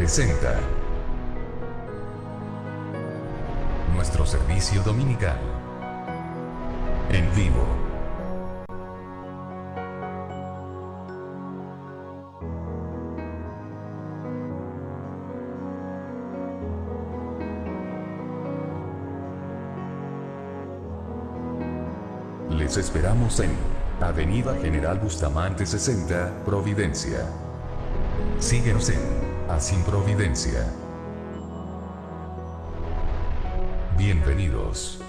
presenta nuestro servicio dominical en vivo. Les esperamos en Avenida General Bustamante 60, Providencia. Síguenos en Así Providencia. Bienvenidos.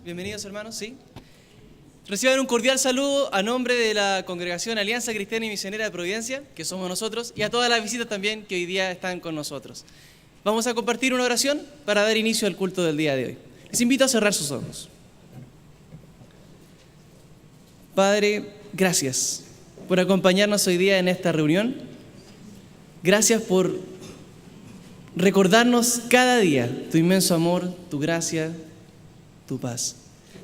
Bienvenidos hermanos, ¿sí? Reciban un cordial saludo a nombre de la Congregación Alianza Cristiana y Misionera de Providencia, que somos nosotros, y a todas las visitas también que hoy día están con nosotros. Vamos a compartir una oración para dar inicio al culto del día de hoy. Les invito a cerrar sus ojos. Padre, gracias por acompañarnos hoy día en esta reunión. Gracias por recordarnos cada día tu inmenso amor, tu gracia, tu paz.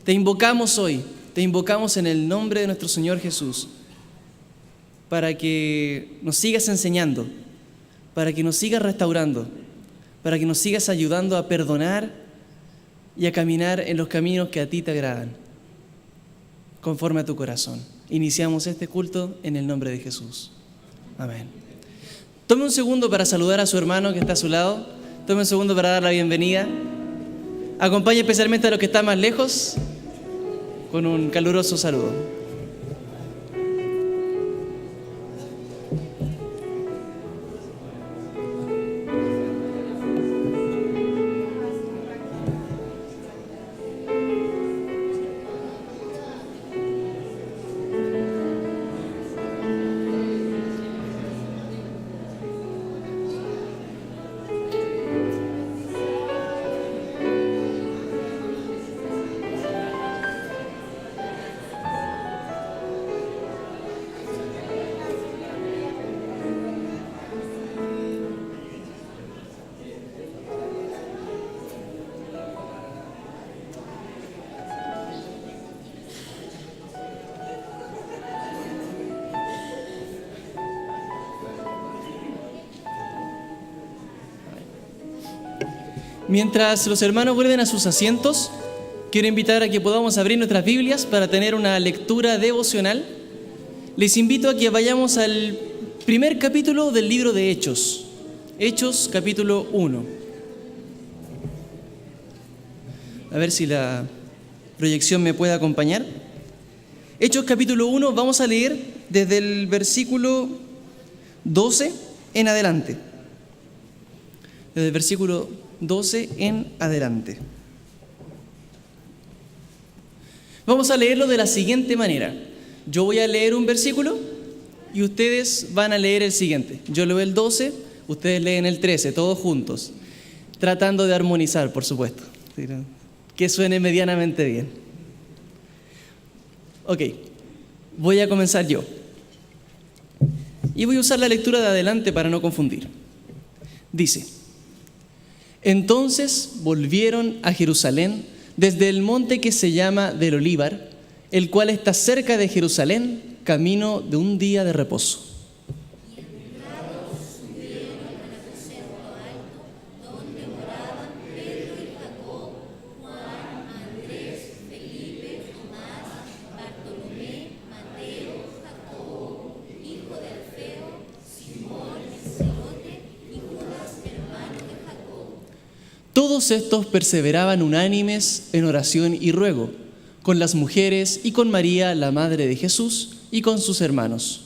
Te invocamos hoy, te invocamos en el nombre de nuestro Señor Jesús, para que nos sigas enseñando, para que nos sigas restaurando, para que nos sigas ayudando a perdonar y a caminar en los caminos que a ti te agradan, conforme a tu corazón. Iniciamos este culto en el nombre de Jesús. Amén. Tome un segundo para saludar a su hermano que está a su lado. Tome un segundo para dar la bienvenida. Acompañe especialmente a los que están más lejos con un caluroso saludo. Mientras los hermanos vuelven a sus asientos, quiero invitar a que podamos abrir nuestras Biblias para tener una lectura devocional. Les invito a que vayamos al primer capítulo del libro de Hechos. Hechos, capítulo 1. A ver si la proyección me puede acompañar. Hechos, capítulo 1, vamos a leer desde el versículo 12 en adelante. Desde el versículo 12 en adelante. Vamos a leerlo de la siguiente manera. Yo voy a leer un versículo y ustedes van a leer el siguiente. Yo leo el 12, ustedes leen el 13, todos juntos, tratando de armonizar, por supuesto, que suene medianamente bien. Ok, voy a comenzar yo. Y voy a usar la lectura de adelante para no confundir. Dice: Entonces volvieron a Jerusalén desde el monte que se llama del Olívar, el cual está cerca de Jerusalén, camino de un día de reposo. Y entrados subieron al aposento alto, donde moraban Pedro y Jacob, Juan, Andrés, Felipe, Tomás, Bartolomé, Mateo, Jacobo, hijo de Alfeo, Simón el Celote y Judas, hermano de Jacobo. Todos estos perseveraban unánimes en oración y ruego, con las mujeres y con María, la madre de Jesús, y con sus hermanos.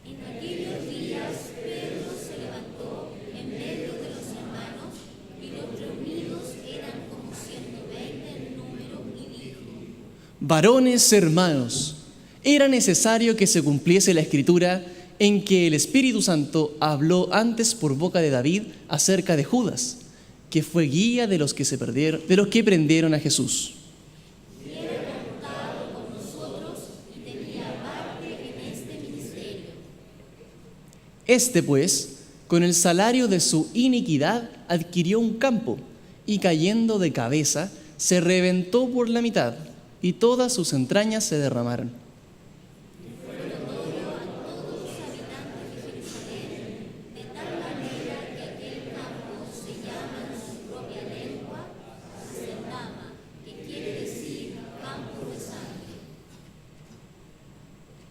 En aquellos días Pedro se levantó en medio de los hermanos, y los reunidos eran como 120 en número, y dijo: Varones hermanos, era necesario que se cumpliese la escritura en que el Espíritu Santo habló antes por boca de David acerca de Judas, que fue guía de los que se perdieron, de los que prendieron a Jesús. Este, pues, con el salario de su iniquidad, adquirió un campo, y cayendo de cabeza, se reventó por la mitad, y todas sus entrañas se derramaron.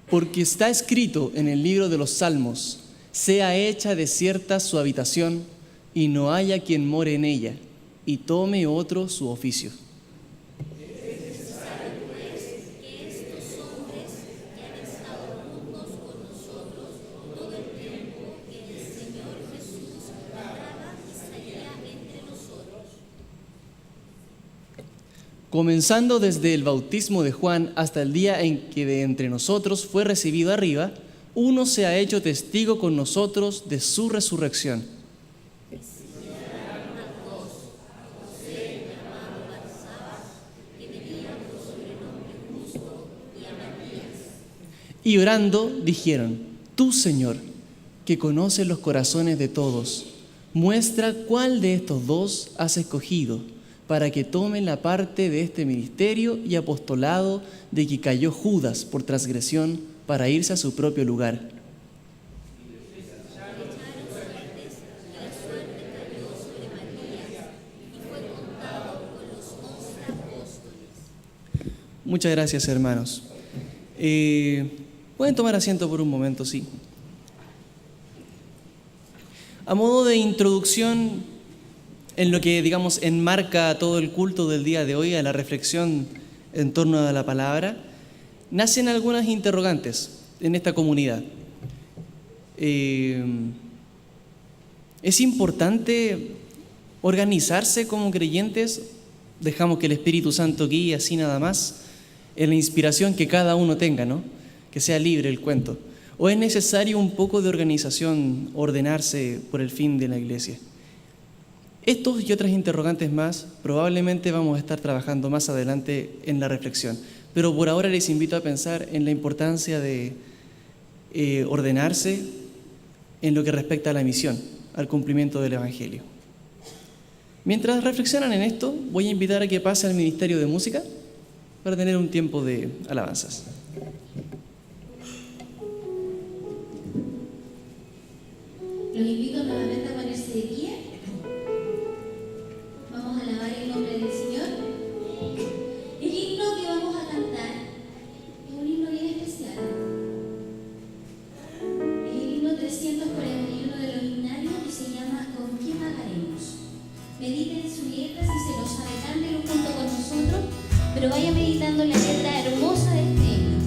Porque está escrito en el libro de los Salmos: sea hecha desierta su habitación, y no haya quien more en ella, y tome otro su oficio. Es necesario, pues, que estos hombres que han estado juntos con nosotros todo el tiempo que el Señor Jesús entraba y salía entre nosotros. comenzando desde el bautismo de Juan hasta el día en que de entre nosotros fue recibido arriba, uno se ha hecho testigo con nosotros de su resurrección. Y orando dijeron: Tú, Señor, que conoces los corazones de todos, muestra cuál de estos dos has escogido para que tomen la parte de este ministerio y apostolado de que cayó Judas por transgresión para irse a su propio lugar. Muchas gracias, hermanos. Pueden tomar asiento por un momento, sí. A modo de introducción, en lo que, digamos, enmarca todo el culto del día de hoy, a la reflexión en torno a la palabra, nacen algunas interrogantes en esta comunidad. ¿Es importante organizarse como creyentes? Dejamos que el Espíritu Santo guíe así nada más, en la inspiración que cada uno tenga, ¿no? Que sea libre el cuento. ¿O es necesario un poco de organización, ordenarse por el fin de la iglesia? Estos y otras interrogantes más probablemente vamos a estar trabajando más adelante en la reflexión, pero por ahora les invito a pensar en la importancia de ordenarse en lo que respecta a la misión, al cumplimiento del Evangelio. Mientras reflexionan en esto, voy a invitar a que pase al Ministerio de Música para tener un tiempo de alabanzas. Los invito nuevamente a ponerse de pie. Vamos a alabar el nombre del Señor. El himno que vamos a cantar es un himno bien especial. Es el himno 341 de los himnarios que se llama ¿Con qué pagaremos? Mediten su letra, si se lo sabe, cántelo junto con nosotros, pero vaya meditando la letra hermosa de este himno.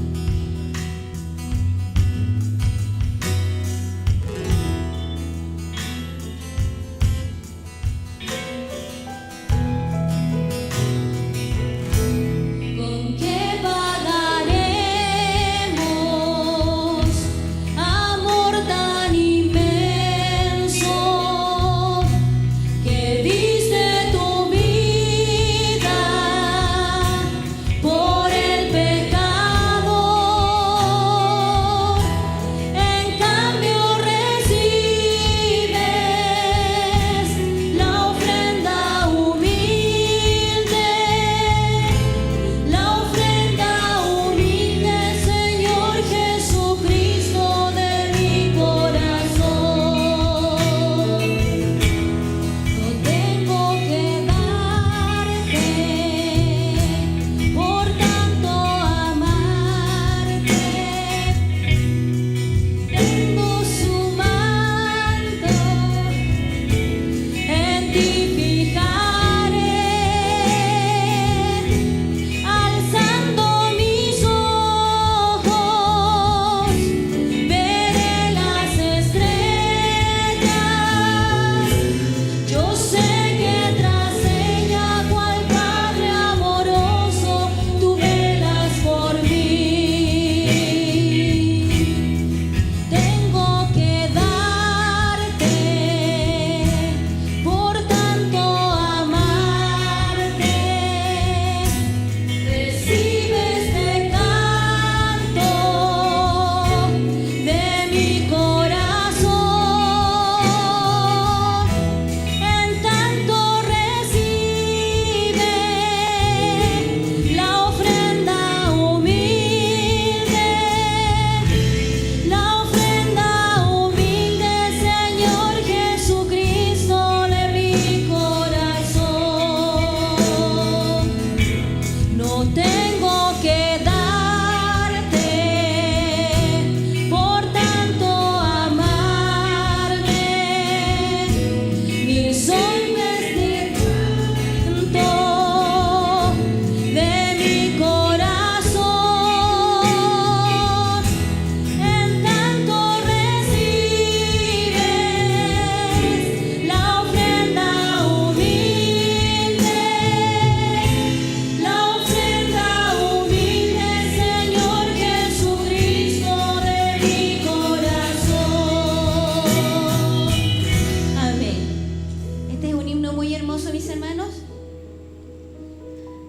hermoso, mis hermanos?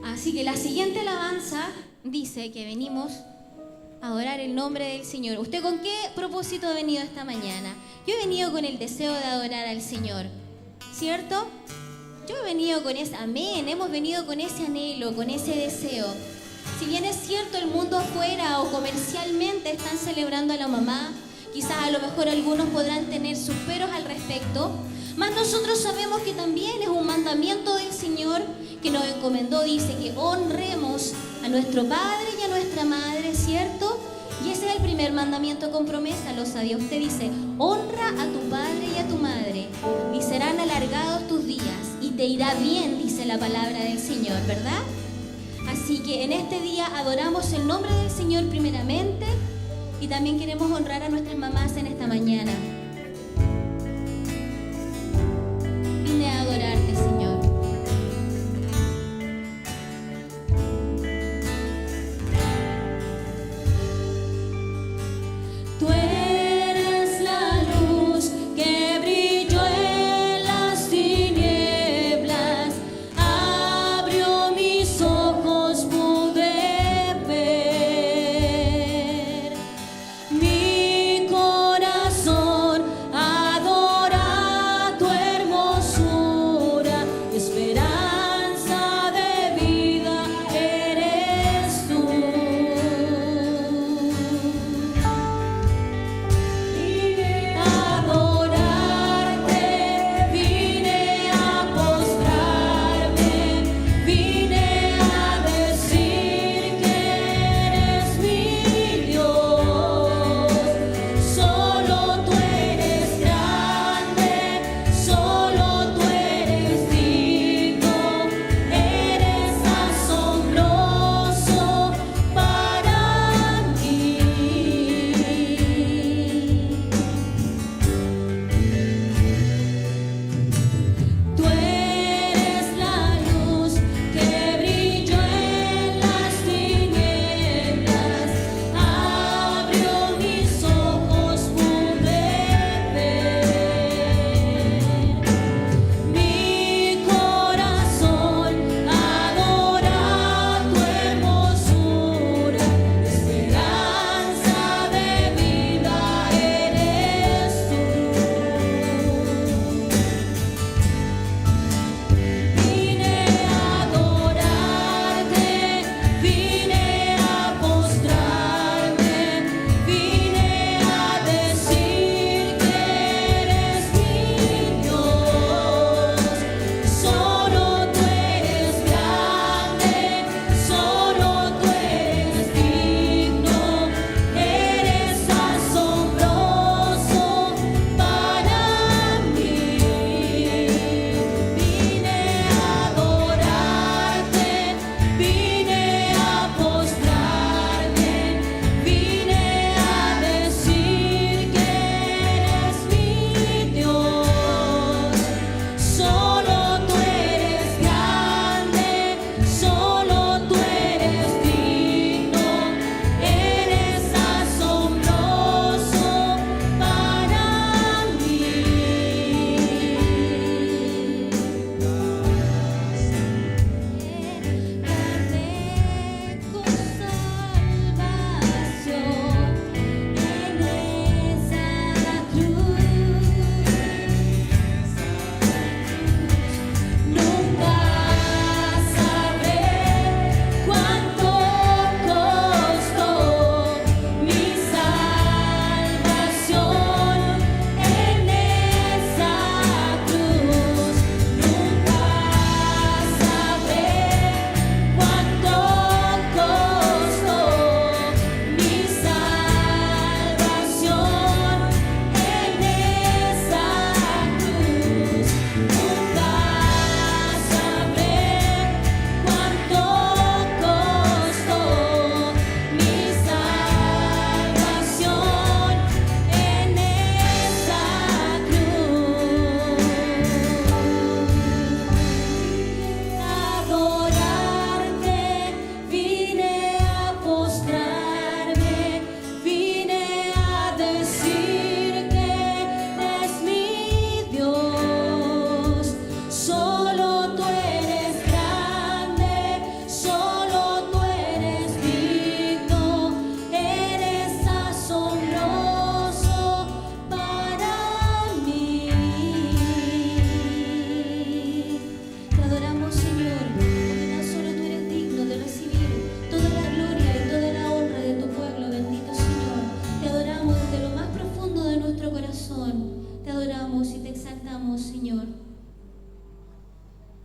Así que la siguiente alabanza dice que venimos a adorar el nombre del Señor. ¿Usted con qué propósito ha venido esta mañana? Yo he venido con el deseo de adorar al Señor, ¿cierto? Yo he venido con ese, amén, hemos venido con ese anhelo, con ese deseo. Si bien es cierto, el mundo afuera o comercialmente están celebrando a la mamá, quizás a lo mejor algunos podrán tener sus peros al respecto, mas nosotros sabemos que también es un mandamiento del Señor que nos encomendó, dice que honremos a nuestro padre y a nuestra madre, ¿cierto? Y ese es el primer mandamiento con promesa, lo sabía. Usted dice, honra a tu padre y a tu madre, y serán alargados tus días, y te irá bien, dice la palabra del Señor, ¿verdad? Así que en este día adoramos el nombre del Señor primeramente, y también queremos honrar a nuestras mamás en esta mañana. Vine a adorarte, Señor. Tú eres la luz que brilló en las tinieblas, abrió mis ojos, pude ver. Mi corazón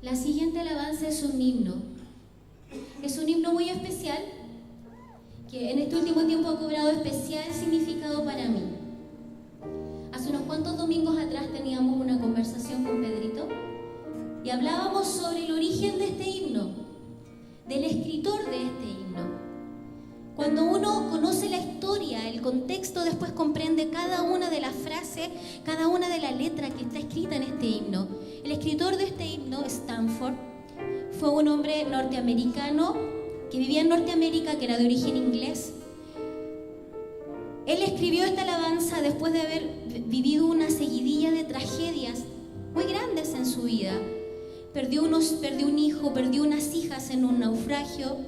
La siguiente alabanza es un himno. Es un himno muy especial que en este último tiempo ha cobrado especial significado para mí. Hace unos cuantos domingos atrás teníamos una conversación con Pedrito y hablábamos sobre el origen de este himno, del escritor de este himno. Cuando uno conoce la historia, el contexto, después comprende cada una de las frases, cada una de las letras que está escrita en este himno. El escritor de este himno, Stanford, fue un hombre norteamericano que vivía en Norteamérica, que era de origen inglés. Él escribió esta alabanza después de haber vivido una seguidilla de tragedias muy grandes en su vida. Perdió un hijo, perdió unas hijas en un naufragio.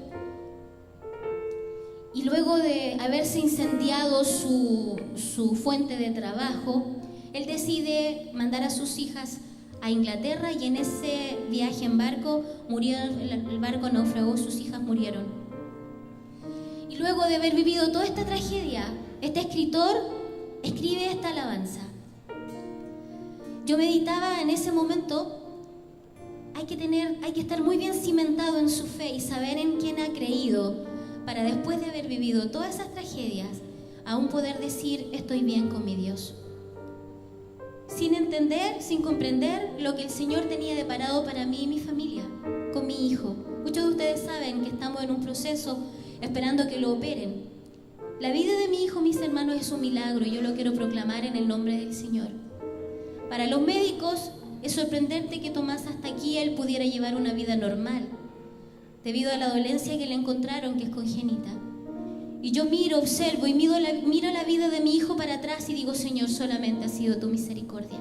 Y luego de haberse incendiado su fuente de trabajo, él decide mandar a sus hijas a Inglaterra y en ese viaje en barco murieron, el barco naufragó, sus hijas murieron. Y luego de haber vivido toda esta tragedia, este escritor escribe esta alabanza. Yo meditaba en ese momento, hay que estar muy bien cimentado en su fe y saber en quién ha creído, para después de haber vivido todas esas tragedias, aún poder decir, estoy bien con mi Dios. Sin entender, sin comprender lo que el Señor tenía deparado para mí y mi familia, con mi hijo. Muchos de ustedes saben que estamos en un proceso esperando que lo operen. La vida de mi hijo, mis hermanos, es un milagro y yo lo quiero proclamar en el nombre del Señor. Para los médicos es sorprendente que Tomás hasta aquí él pudiera llevar una vida normal, debido a la dolencia que le encontraron, que es congénita. Y yo miro, observo y miro la vida de mi hijo para atrás y digo, Señor, solamente ha sido tu misericordia.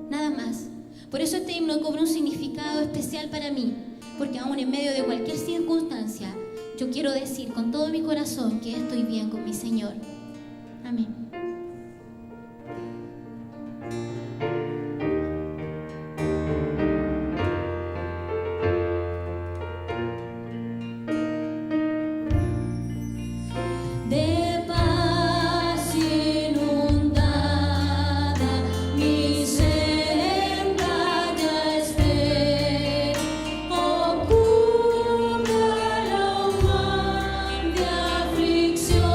Nada más. Por eso este himno cobra un significado especial para mí, porque aún en medio de cualquier circunstancia, yo quiero decir con todo mi corazón que estoy bien con mi Señor. Amén. Aflicción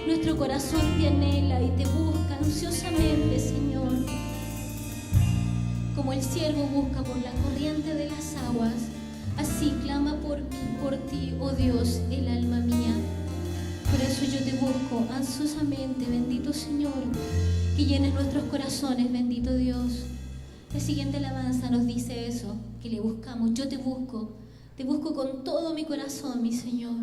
Nuestro corazón te anhela y te busca ansiosamente, Señor. Como el siervo busca por la corriente de las aguas, así clama por mí, por ti, oh Dios, el alma mía. Por eso yo te busco ansiosamente, bendito Señor, que llenes nuestros corazones, bendito Dios. La siguiente alabanza nos dice eso, que le buscamos. Yo te busco con todo mi corazón, mi Señor.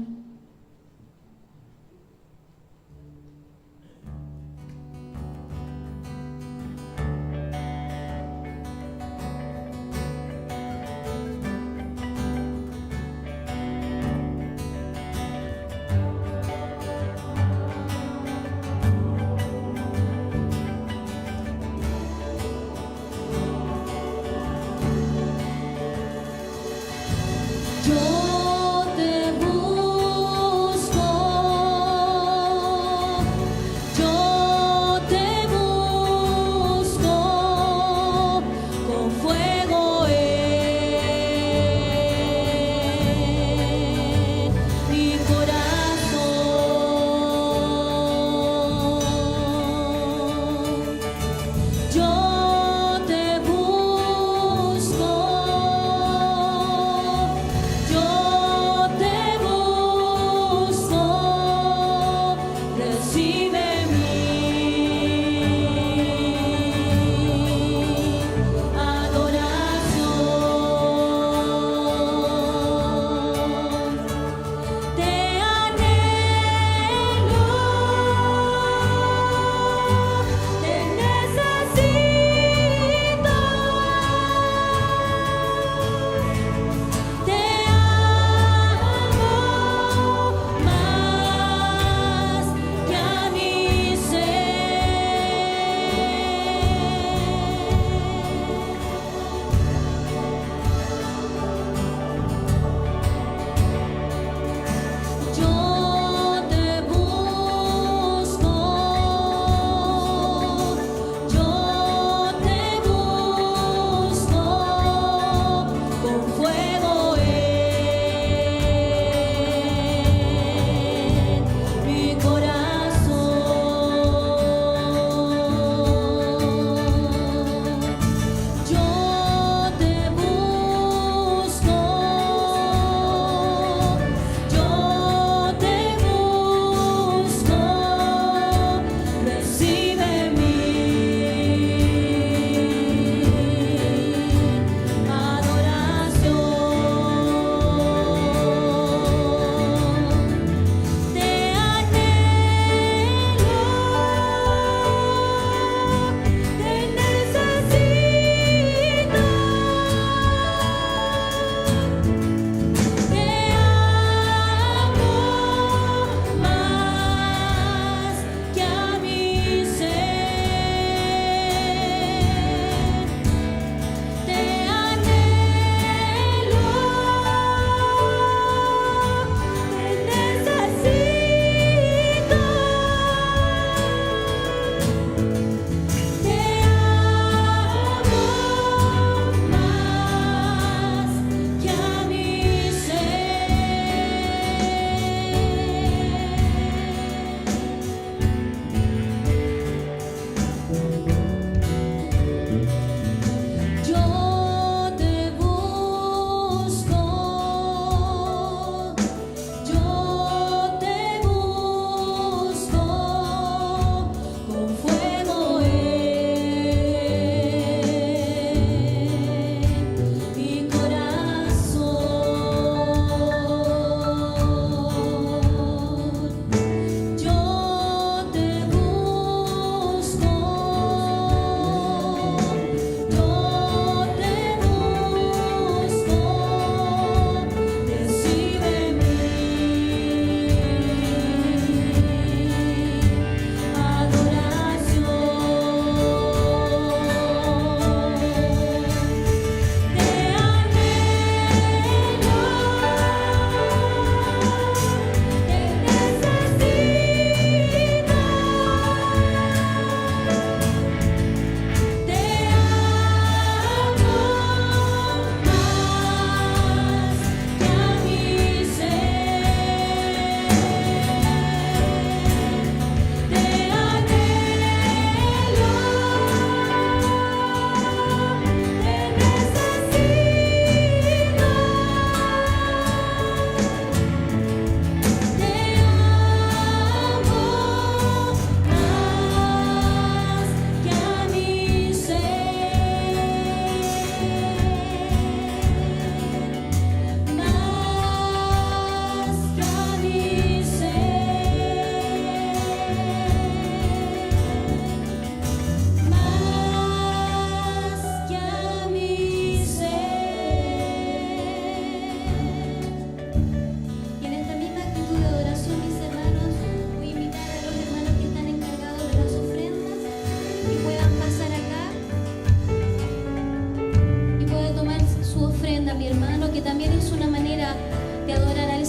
Yo te busco.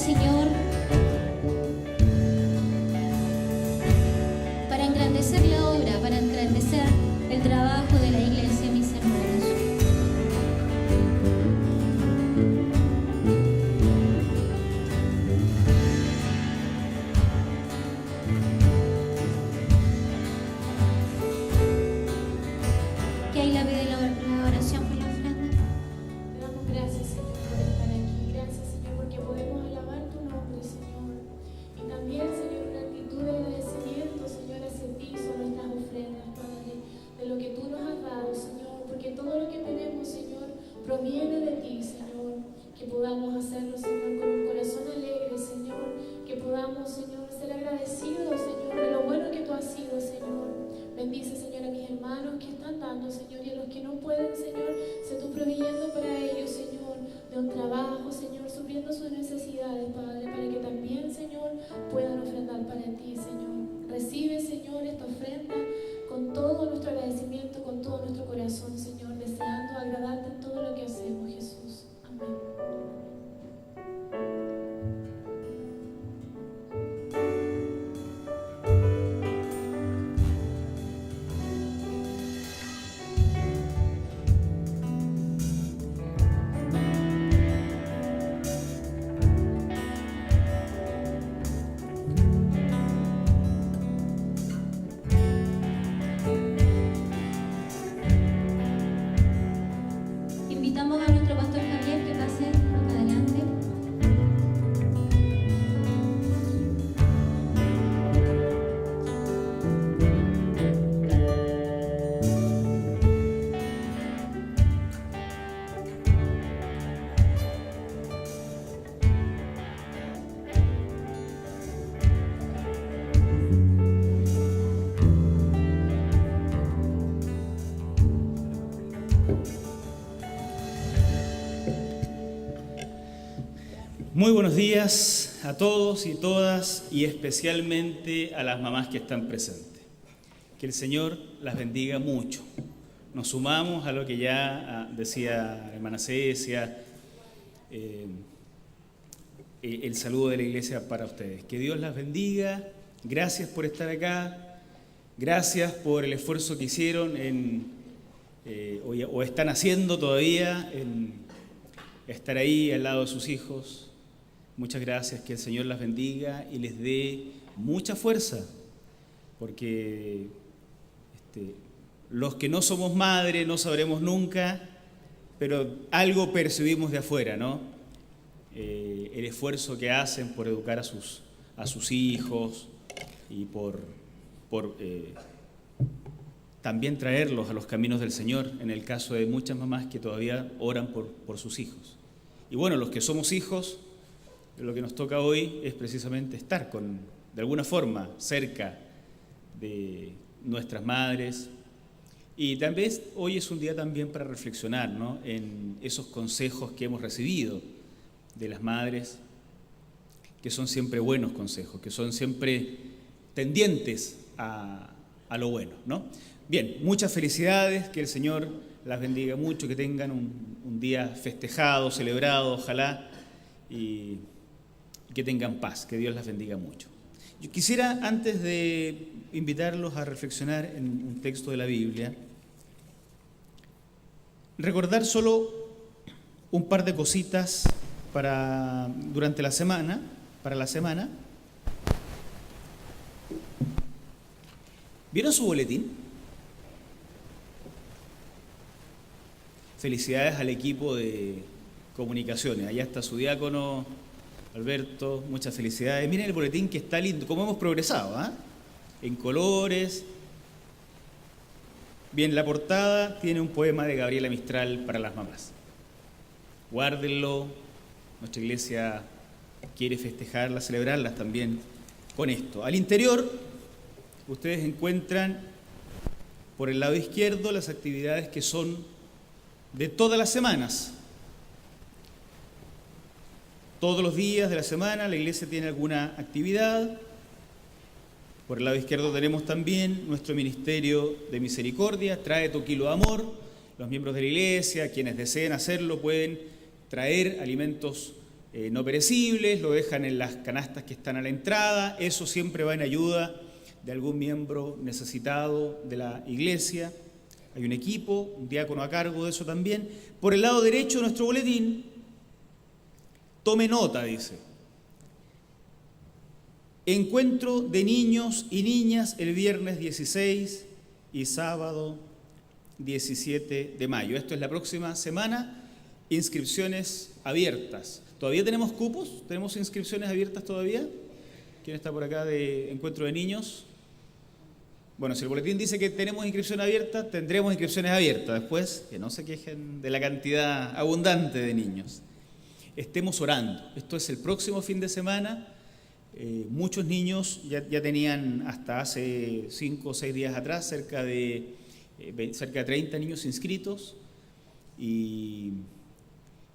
Señor, para engrandecer la obra, para engrandecer el trabajo de la iglesia, mis hermanos. ¿Qué hay la vida y la oración por la ofrenda? Te damos gracias, Señor, por estar aquí. Gracias, Señor, porque podemos alabar tu nombre, Señor. Y también, Señor, una actitud de agradecimiento, Señor, hacia ti son nuestras ofrendas, Padre, de lo que tú nos has dado, Señor, porque todo lo que tenemos, Señor, proviene de ti, Señor. Que podamos hacerlo, Señor, con un corazón alegre, Señor. Que podamos, Señor, ser agradecidos, Señor, de lo bueno que tú has sido, Señor. Bendice, Señor, a mis hermanos que están dando, Señor, y a los que no pueden, Señor, sé tú proveyendo para ellos, Señor, de un trabajo, Señor, supliendo sus necesidades, Padre, para que también, Señor, puedan ofrendar para ti, Señor. Recibe, Señor, esta ofrenda con todo nuestro agradecimiento, con todo nuestro corazón, Señor, deseando agradarte en todo lo que hacemos, Jesús. Amén. Invitamos a nuestro pastor Javier que pase acá adelante. Muy buenos días a todos y todas y especialmente a las mamás que están presentes. Que el Señor las bendiga mucho. Nos sumamos a lo que ya decía la hermana Cecia, el saludo de la iglesia para ustedes. Que Dios las bendiga, gracias por estar acá, gracias por el esfuerzo que hicieron o están haciendo todavía en estar ahí al lado de sus hijos. Muchas gracias, que el Señor las bendiga y les dé mucha fuerza, porque los que no somos madre no sabremos nunca, pero algo percibimos de afuera, ¿no? El esfuerzo que hacen por educar a sus hijos y por también traerlos a los caminos del Señor, en el caso de muchas mamás que todavía oran por sus hijos. Y bueno, los que somos hijos, lo que nos toca hoy es precisamente estar de alguna forma cerca de nuestras madres. Y tal vez hoy es un día también para reflexionar, ¿no?, en esos consejos que hemos recibido de las madres, que son siempre buenos consejos, que son siempre tendientes a lo bueno, ¿no? Bien, muchas felicidades, que el Señor las bendiga mucho, que tengan un día festejado, celebrado, ojalá, y que tengan paz, que Dios las bendiga mucho. Yo quisiera, antes de invitarlos a reflexionar en un texto de la Biblia, recordar solo un par de cositas durante la semana, para la semana. ¿Vieron su boletín? Felicidades al equipo de comunicaciones. Allá está su diácono Alberto, muchas felicidades. Miren el boletín, que está lindo, cómo hemos progresado, ¿eh? En colores. Bien, la portada tiene un poema de Gabriela Mistral para las mamás. Guárdenlo, nuestra iglesia quiere festejarlas, celebrarlas también con esto. Al interior, ustedes encuentran por el lado izquierdo las actividades que son de todas las semanas. Todos los días de la semana la iglesia tiene alguna actividad. Por el lado izquierdo tenemos también nuestro ministerio de misericordia, Trae tu kilo de amor. Los miembros de la iglesia, quienes deseen hacerlo, pueden traer alimentos no perecibles, lo dejan en las canastas que están a la entrada. Eso siempre va en ayuda de algún miembro necesitado de la iglesia. Hay un equipo, un diácono a cargo de eso también. Por el lado derecho de nuestro boletín, tome nota, dice: encuentro de niños y niñas el viernes 16 y sábado 17 de mayo. Esto es la próxima semana. Inscripciones abiertas. ¿Todavía tenemos cupos? ¿Tenemos inscripciones abiertas todavía? ¿Quién está por acá de encuentro de niños? Bueno, si el boletín dice que tenemos inscripción abierta, tendremos inscripciones abiertas. Después, que no se quejen de la cantidad abundante de niños. Estemos orando. Esto es el próximo fin de semana. Muchos niños ya tenían hasta hace 5 o 6 días atrás cerca de 30 niños inscritos, y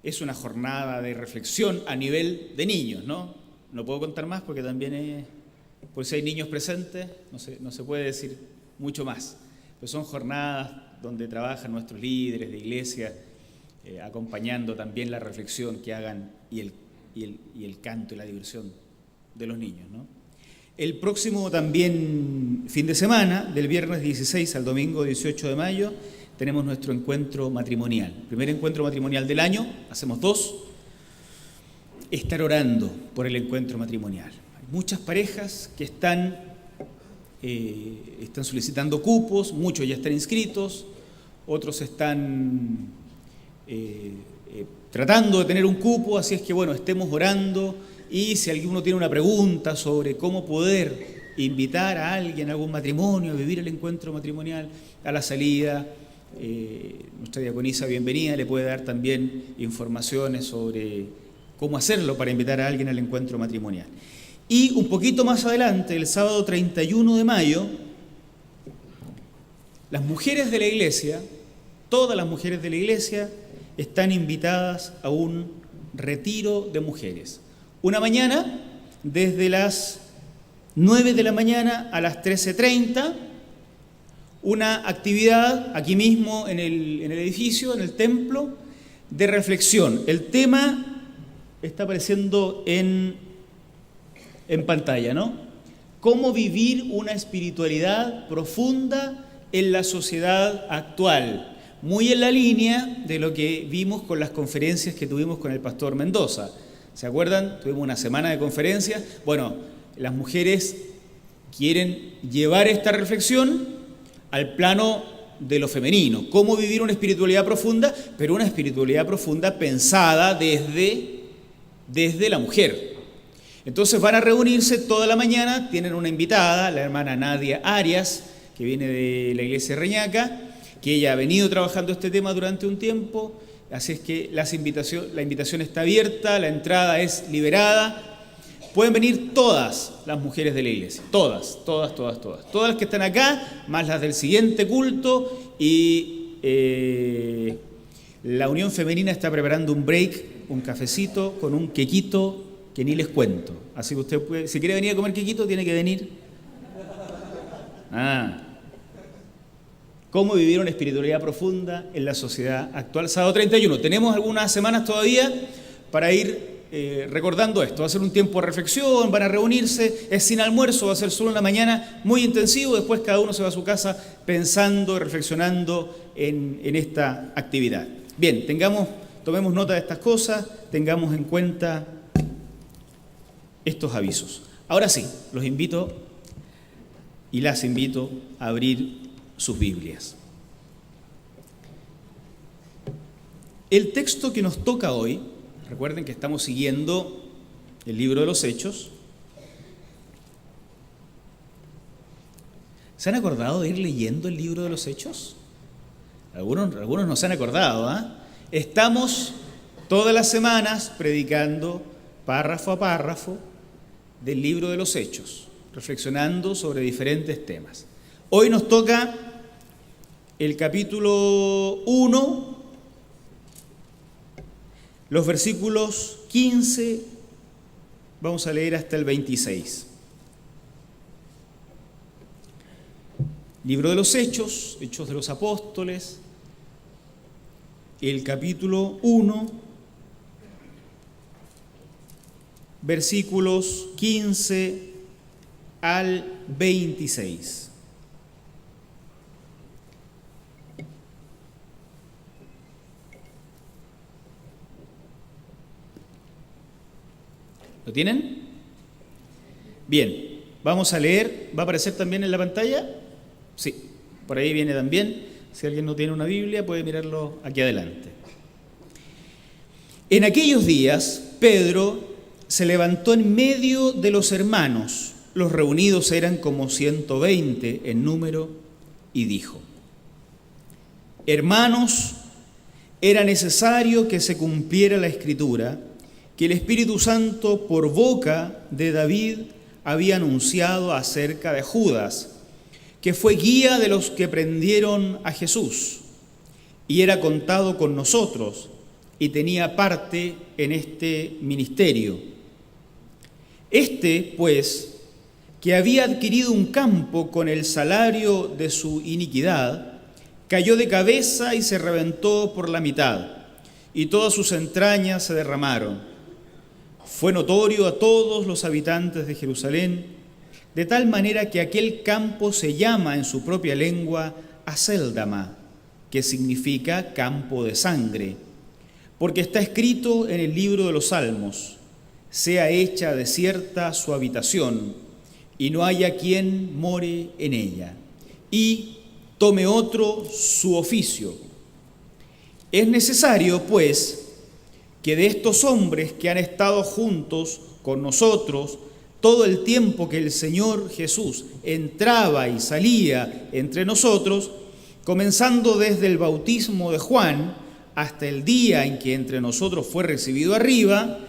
es una jornada de reflexión a nivel de niños, ¿no? No puedo contar más porque también por si hay niños presentes, no se puede decir mucho más. Pero son jornadas donde trabajan nuestros líderes de iglesia, acompañando también la reflexión que hagan y el canto y la diversión de los niños, ¿no? El próximo también fin de semana, del viernes 16 al domingo 18 de mayo, tenemos nuestro encuentro matrimonial. Primer encuentro matrimonial del año, hacemos 2. Estar orando por el encuentro matrimonial. Hay muchas parejas que están solicitando cupos, muchos ya están inscritos, otros están tratando de tener un cupo, así es que bueno, estemos orando. Y si alguno tiene una pregunta sobre cómo poder invitar a alguien a algún matrimonio, a vivir el encuentro matrimonial, a la salida, nuestra diaconisa Bienvenida le puede dar también informaciones sobre cómo hacerlo para invitar a alguien al encuentro matrimonial. Y un poquito más adelante, el sábado 31 de mayo, las mujeres de la iglesia, todas las mujeres de la iglesia, están invitadas a un retiro de mujeres. Una mañana, desde las 9 de la mañana a las 13:30, una actividad aquí mismo en el edificio, en el templo, de reflexión. El tema está apareciendo en pantalla, ¿no? Cómo vivir una espiritualidad profunda en la sociedad actual. Muy en la línea de lo que vimos con las conferencias que tuvimos con el pastor Mendoza. ¿Se acuerdan? Tuvimos una semana de conferencias. Bueno, las mujeres quieren llevar esta reflexión al plano de lo femenino. Cómo vivir una espiritualidad profunda, pero una espiritualidad profunda pensada desde la mujer. Entonces van a reunirse toda la mañana, tienen una invitada, la hermana Nadia Arias, que viene de la iglesia de Reñaca, que ella ha venido trabajando este tema durante un tiempo. Así es que la invitación está abierta, la entrada es liberada. Pueden venir todas las mujeres de la iglesia, todas las que están acá, más las del siguiente culto, y la Unión Femenina está preparando un break, un cafecito con un quequito que ni les cuento. Así que usted puede, si quiere venir a comer quequito, tiene que venir. Cómo vivir una espiritualidad profunda en la sociedad actual. Sábado 31. Tenemos algunas semanas todavía para ir recordando esto. Va a ser un tiempo de reflexión, van a reunirse, es sin almuerzo, va a ser solo en la mañana, muy intensivo. Después cada uno se va a su casa pensando y reflexionando en esta actividad. Bien, tomemos nota de estas cosas, tengamos en cuenta estos avisos. Ahora sí, los invito y las invito a abrir sus Biblias. El texto que nos toca hoy, recuerden que estamos siguiendo el libro de los Hechos. ¿Se han acordado de ir leyendo el libro de los Hechos? Algunos no se han acordado, Estamos todas las semanas predicando párrafo a párrafo del libro de los Hechos, reflexionando sobre diferentes temas. Hoy nos toca el capítulo 1, los versículos 15, vamos a leer hasta el 26. Libro de los Hechos, Hechos de los Apóstoles, el capítulo 1, versículos 15 al 26. ¿Lo tienen? Bien, vamos a leer. ¿Va a aparecer también en la pantalla? Sí, por ahí viene también. Si alguien no tiene una Biblia, puede mirarlo aquí adelante. En aquellos días, Pedro se levantó en medio de los hermanos. Los reunidos eran como 120 en número, y dijo: Hermanos, era necesario que se cumpliera la Escritura, que el Espíritu Santo por boca de David había anunciado acerca de Judas, que fue guía de los que prendieron a Jesús, y era contado con nosotros, y tenía parte en este ministerio. Este, pues, que había adquirido un campo con el salario de su iniquidad, cayó de cabeza y se reventó por la mitad, y todas sus entrañas se derramaron. Fue notorio a todos los habitantes de Jerusalén, de tal manera que aquel campo se llama en su propia lengua Acéldama, que significa campo de sangre, porque está escrito en el libro de los Salmos: sea hecha desierta su habitación, y no haya quien more en ella, y tome otro su oficio. Es necesario, pues, que de estos hombres que han estado juntos con nosotros todo el tiempo que el Señor Jesús entraba y salía entre nosotros, comenzando desde el bautismo de Juan hasta el día en que entre nosotros fue recibido arriba,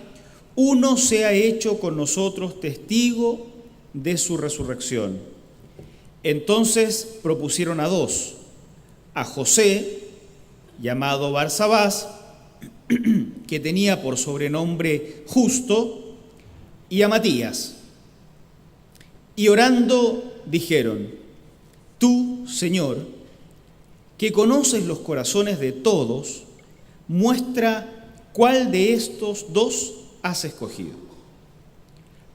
uno sea hecho con nosotros testigo de su resurrección. Entonces propusieron a dos: a José, llamado Barsabás, que tenía por sobrenombre Justo, y a Matías. Y orando dijeron: Tú, Señor, que conoces los corazones de todos, muestra cuál de estos dos has escogido,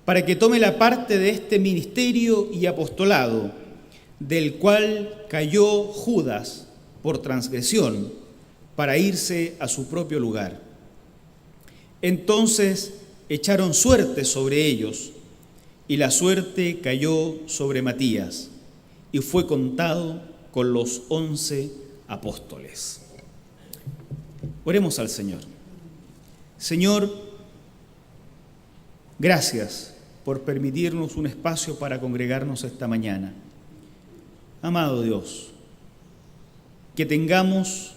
para que tome la parte de este ministerio y apostolado, del cual cayó Judas por transgresión, para irse a su propio lugar. Entonces echaron suerte sobre ellos, y la suerte cayó sobre Matías, y fue contado con los 11 apóstoles. Oremos al Señor. Señor, gracias por permitirnos un espacio para congregarnos esta mañana. Amado Dios, que tengamos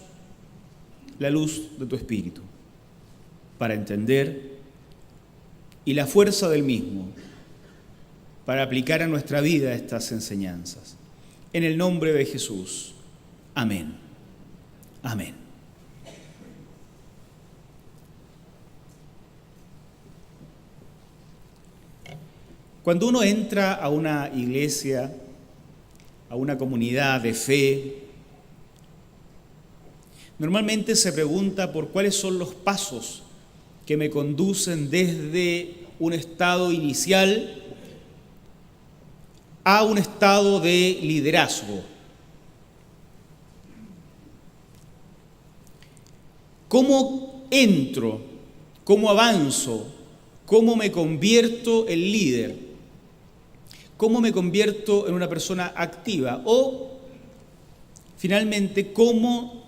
la luz de tu Espíritu para entender y la fuerza del mismo para aplicar a nuestra vida estas enseñanzas. En el nombre de Jesús. Amén. Amén. Cuando uno entra a una iglesia, a una comunidad de fe, normalmente se pregunta por cuáles son los pasos que me conducen desde un estado inicial a un estado de liderazgo. ¿Cómo entro? ¿Cómo avanzo? ¿Cómo me convierto en líder? ¿Cómo me convierto en una persona activa? O, finalmente, ¿cómo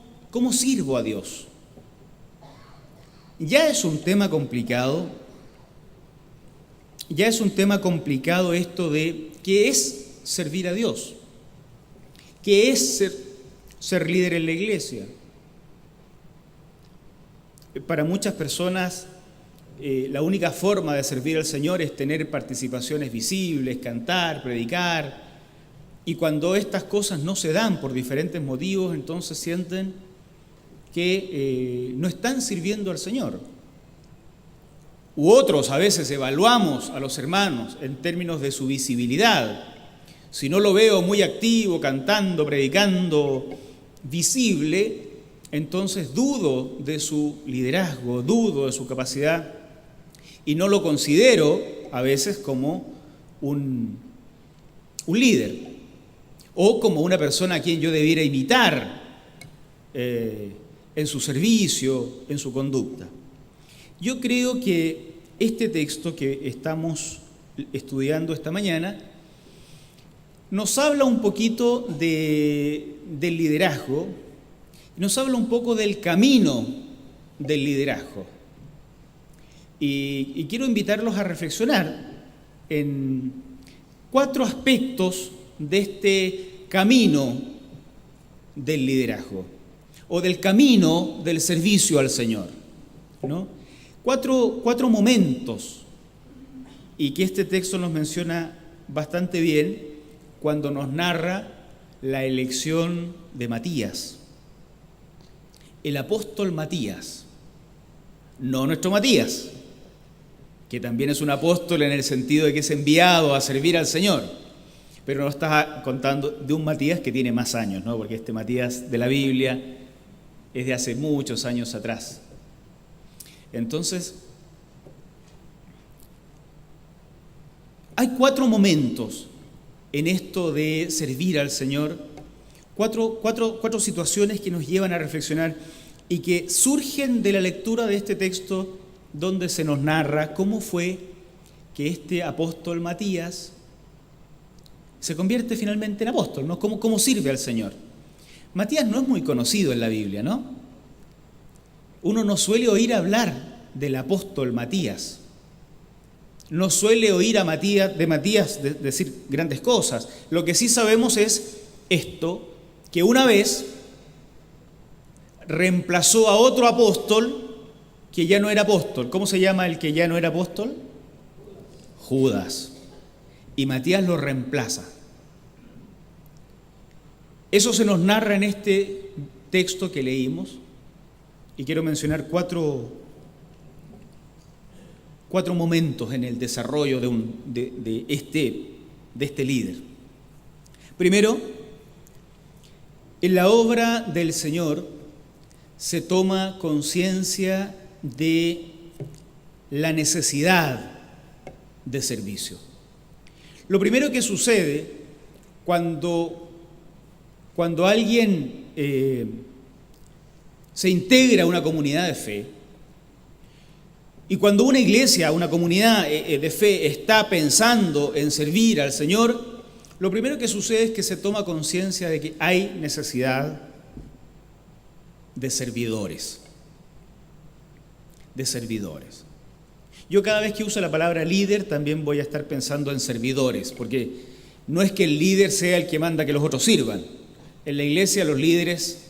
sirvo a Dios? Ya es un tema complicado. Ya es un tema complicado esto de qué es servir a Dios. ¿Qué es ser líder en la iglesia? Para muchas personas, la única forma de servir al Señor es tener participaciones visibles, cantar, predicar, y cuando estas cosas no se dan por diferentes motivos, entonces sienten que no están sirviendo al Señor. U otros a veces evaluamos a los hermanos en términos de su visibilidad. Si no lo veo muy activo, cantando, predicando, visible, entonces dudo de su liderazgo, dudo de su capacidad. y no lo considero a veces como un líder o como una persona a quien yo debiera imitar en su servicio, en su conducta. Yo creo que este texto que estamos estudiando esta mañana nos habla un poquito del liderazgo, nos habla un poco del camino del liderazgo. Y quiero invitarlos a reflexionar en 4 aspectos de este camino del liderazgo o del camino del servicio al Señor, ¿no? Cuatro momentos, y que este texto nos menciona bastante bien cuando nos narra la elección de Matías. El apóstol Matías, no nuestro Matías, que también es un apóstol en el sentido de que es enviado a servir al Señor, pero nos está contando de un Matías que tiene más años, ¿no? Porque este Matías de la Biblia es de hace muchos años atrás. Entonces, hay 4 momentos en esto de servir al Señor, cuatro situaciones que nos llevan a reflexionar y que surgen de la lectura de este texto donde se nos narra cómo fue que este apóstol Matías se convierte finalmente en apóstol, ¿no? ¿Cómo sirve al Señor? Matías no es muy conocido en la Biblia, ¿no? Uno no suele oír hablar del apóstol Matías. No suele oír de Matías decir grandes cosas. Lo que sí sabemos es esto, que una vez reemplazó a otro apóstol que ya no era apóstol. ¿Cómo se llama el que ya no era apóstol? Judas. Y Matías lo reemplaza. Eso se nos narra en este texto que leímos, y quiero mencionar cuatro momentos en el desarrollo de este líder. Primero, en la obra del Señor se toma conciencia de la necesidad de servicio. Lo primero que sucede cuando alguien se integra a una comunidad de fe, y cuando una iglesia, una comunidad de fe está pensando en servir al Señor, lo primero que sucede es que se toma conciencia de que hay necesidad de servidores. Yo cada vez que uso la palabra líder también voy a estar pensando en servidores, porque no es que el líder sea el que manda que los otros sirvan. En la iglesia los líderes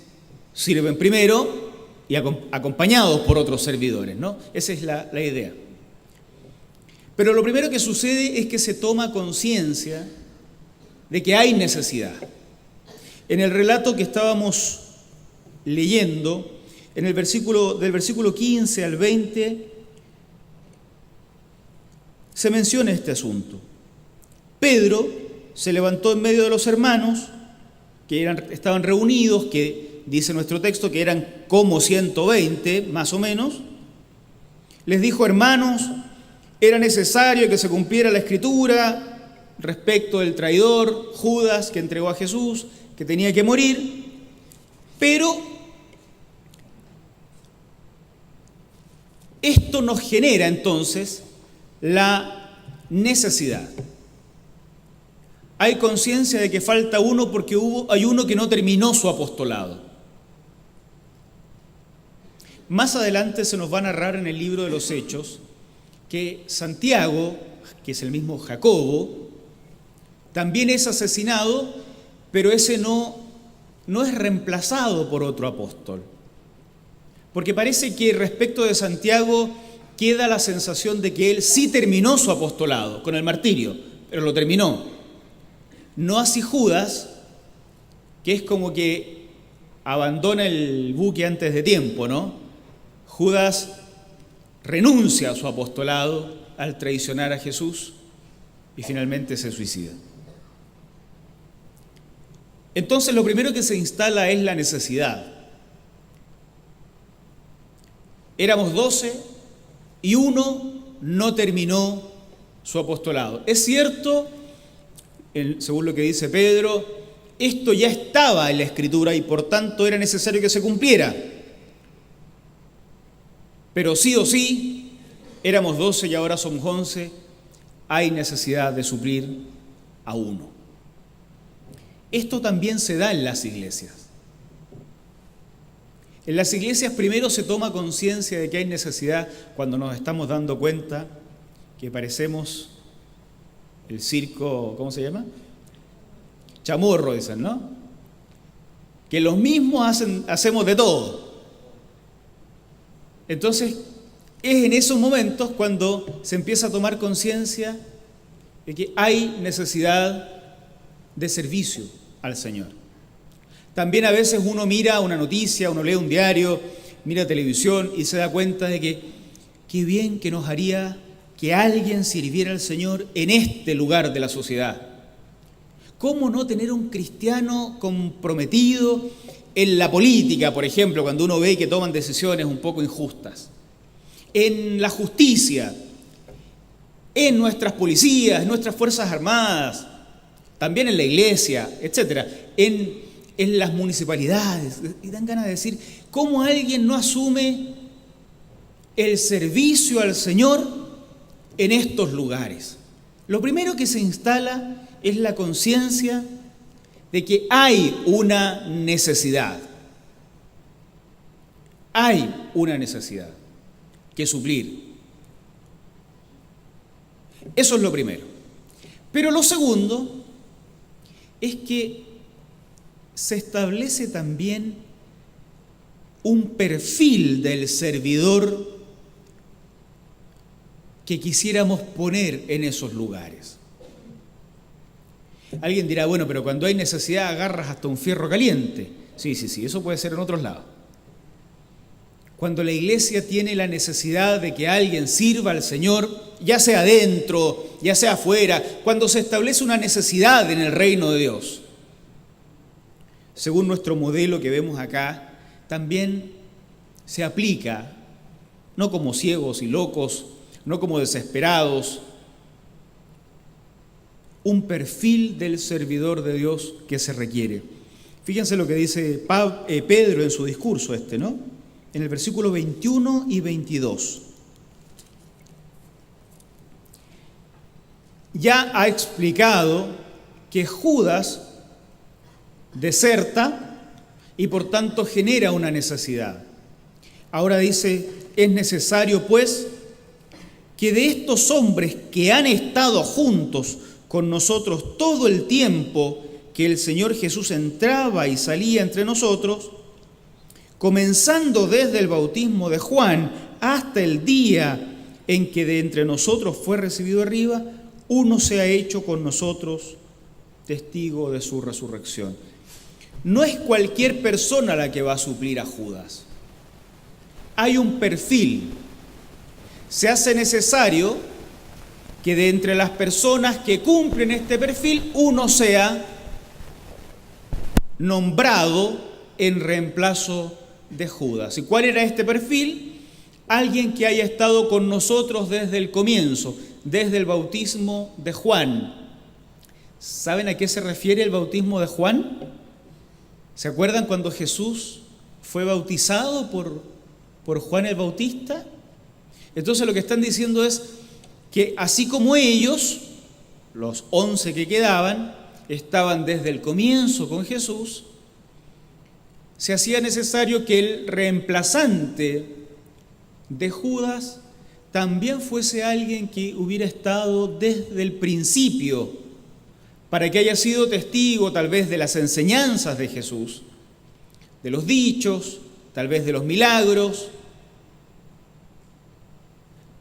sirven primero y acompañados por otros servidores, ¿no? Esa es la idea. Pero lo primero que sucede es que se toma conciencia de que hay necesidad. En el relato que estábamos leyendo, del versículo 15 al 20, se menciona este asunto. Pedro se levantó en medio de los hermanos que estaban reunidos, que dice nuestro texto que eran como 120, más o menos. Les dijo: hermanos, era necesario que se cumpliera la Escritura respecto del traidor Judas que entregó a Jesús, que tenía que morir, pero esto nos genera entonces la necesidad. Hay conciencia de que falta uno porque hay uno que no terminó su apostolado. Más adelante se nos va a narrar en el libro de los Hechos que Santiago, que es el mismo Jacobo, también es asesinado, pero ese no es reemplazado por otro apóstol. Porque parece que respecto de Santiago queda la sensación de que él sí terminó su apostolado con el martirio, pero lo terminó. No así Judas, que es como que abandona el buque antes de tiempo, ¿no? Judas renuncia a su apostolado al traicionar a Jesús y finalmente se suicida. Entonces lo primero que se instala es la necesidad. Éramos 12 y uno no terminó su apostolado. Es cierto, según lo que dice Pedro, esto ya estaba en la Escritura y por tanto era necesario que se cumpliera. Pero sí o sí, éramos 12 y ahora somos 11, hay necesidad de suplir a uno. Esto también se da en las iglesias. En las iglesias primero se toma conciencia de que hay necesidad cuando nos estamos dando cuenta que parecemos el circo, ¿cómo se llama? Chamorro, dicen, ¿no? Que los mismos hacemos de todo. Entonces, es en esos momentos cuando se empieza a tomar conciencia de que hay necesidad de servicio al Señor. También a veces uno mira una noticia, uno lee un diario, mira televisión y se da cuenta de que qué bien que nos haría que alguien sirviera al Señor en este lugar de la sociedad. ¿Cómo no tener un cristiano comprometido en la política, por ejemplo, cuando uno ve que toman decisiones un poco injustas? En la justicia, en nuestras policías, en nuestras fuerzas armadas, también en la iglesia, etcétera, en las municipalidades. Y dan ganas de decir, ¿cómo alguien no asume el servicio al Señor en estos lugares? Lo primero que se instala es la conciencia de que hay una necesidad. Hay una necesidad que suplir. Eso es lo primero. Pero lo segundo es que se establece también un perfil del servidor que quisiéramos poner en esos lugares. Alguien dirá, bueno, pero cuando hay necesidad agarras hasta un fierro caliente. Sí, eso puede ser en otros lados. Cuando la iglesia tiene la necesidad de que alguien sirva al Señor, ya sea adentro, ya sea afuera, cuando se establece una necesidad en el reino de Dios, según nuestro modelo que vemos acá, también se aplica, no como ciegos y locos, no como desesperados, un perfil del servidor de Dios que se requiere. Fíjense lo que dice Pedro en su discurso ¿no? En el versículo 21 y 22. Ya ha explicado que Judas deserta y por tanto genera una necesidad. Ahora dice, es necesario pues que de estos hombres que han estado juntos con nosotros todo el tiempo que el Señor Jesús entraba y salía entre nosotros, comenzando desde el bautismo de Juan hasta el día en que de entre nosotros fue recibido arriba, uno se ha hecho con nosotros testigo de su resurrección. No es cualquier persona la que va a suplir a Judas. Hay un perfil. Se hace necesario que de entre las personas que cumplen este perfil, uno sea nombrado en reemplazo de Judas. ¿Y cuál era este perfil? Alguien que haya estado con nosotros desde el comienzo, desde el bautismo de Juan. ¿Saben a qué se refiere el bautismo de Juan? ¿Se acuerdan cuando Jesús fue bautizado por Juan el Bautista? Entonces lo que están diciendo es que así como ellos, los 11 que quedaban, estaban desde el comienzo con Jesús, se hacía necesario que el reemplazante de Judas también fuese alguien que hubiera estado desde el principio, para que haya sido testigo tal vez de las enseñanzas de Jesús, de los dichos, tal vez de los milagros,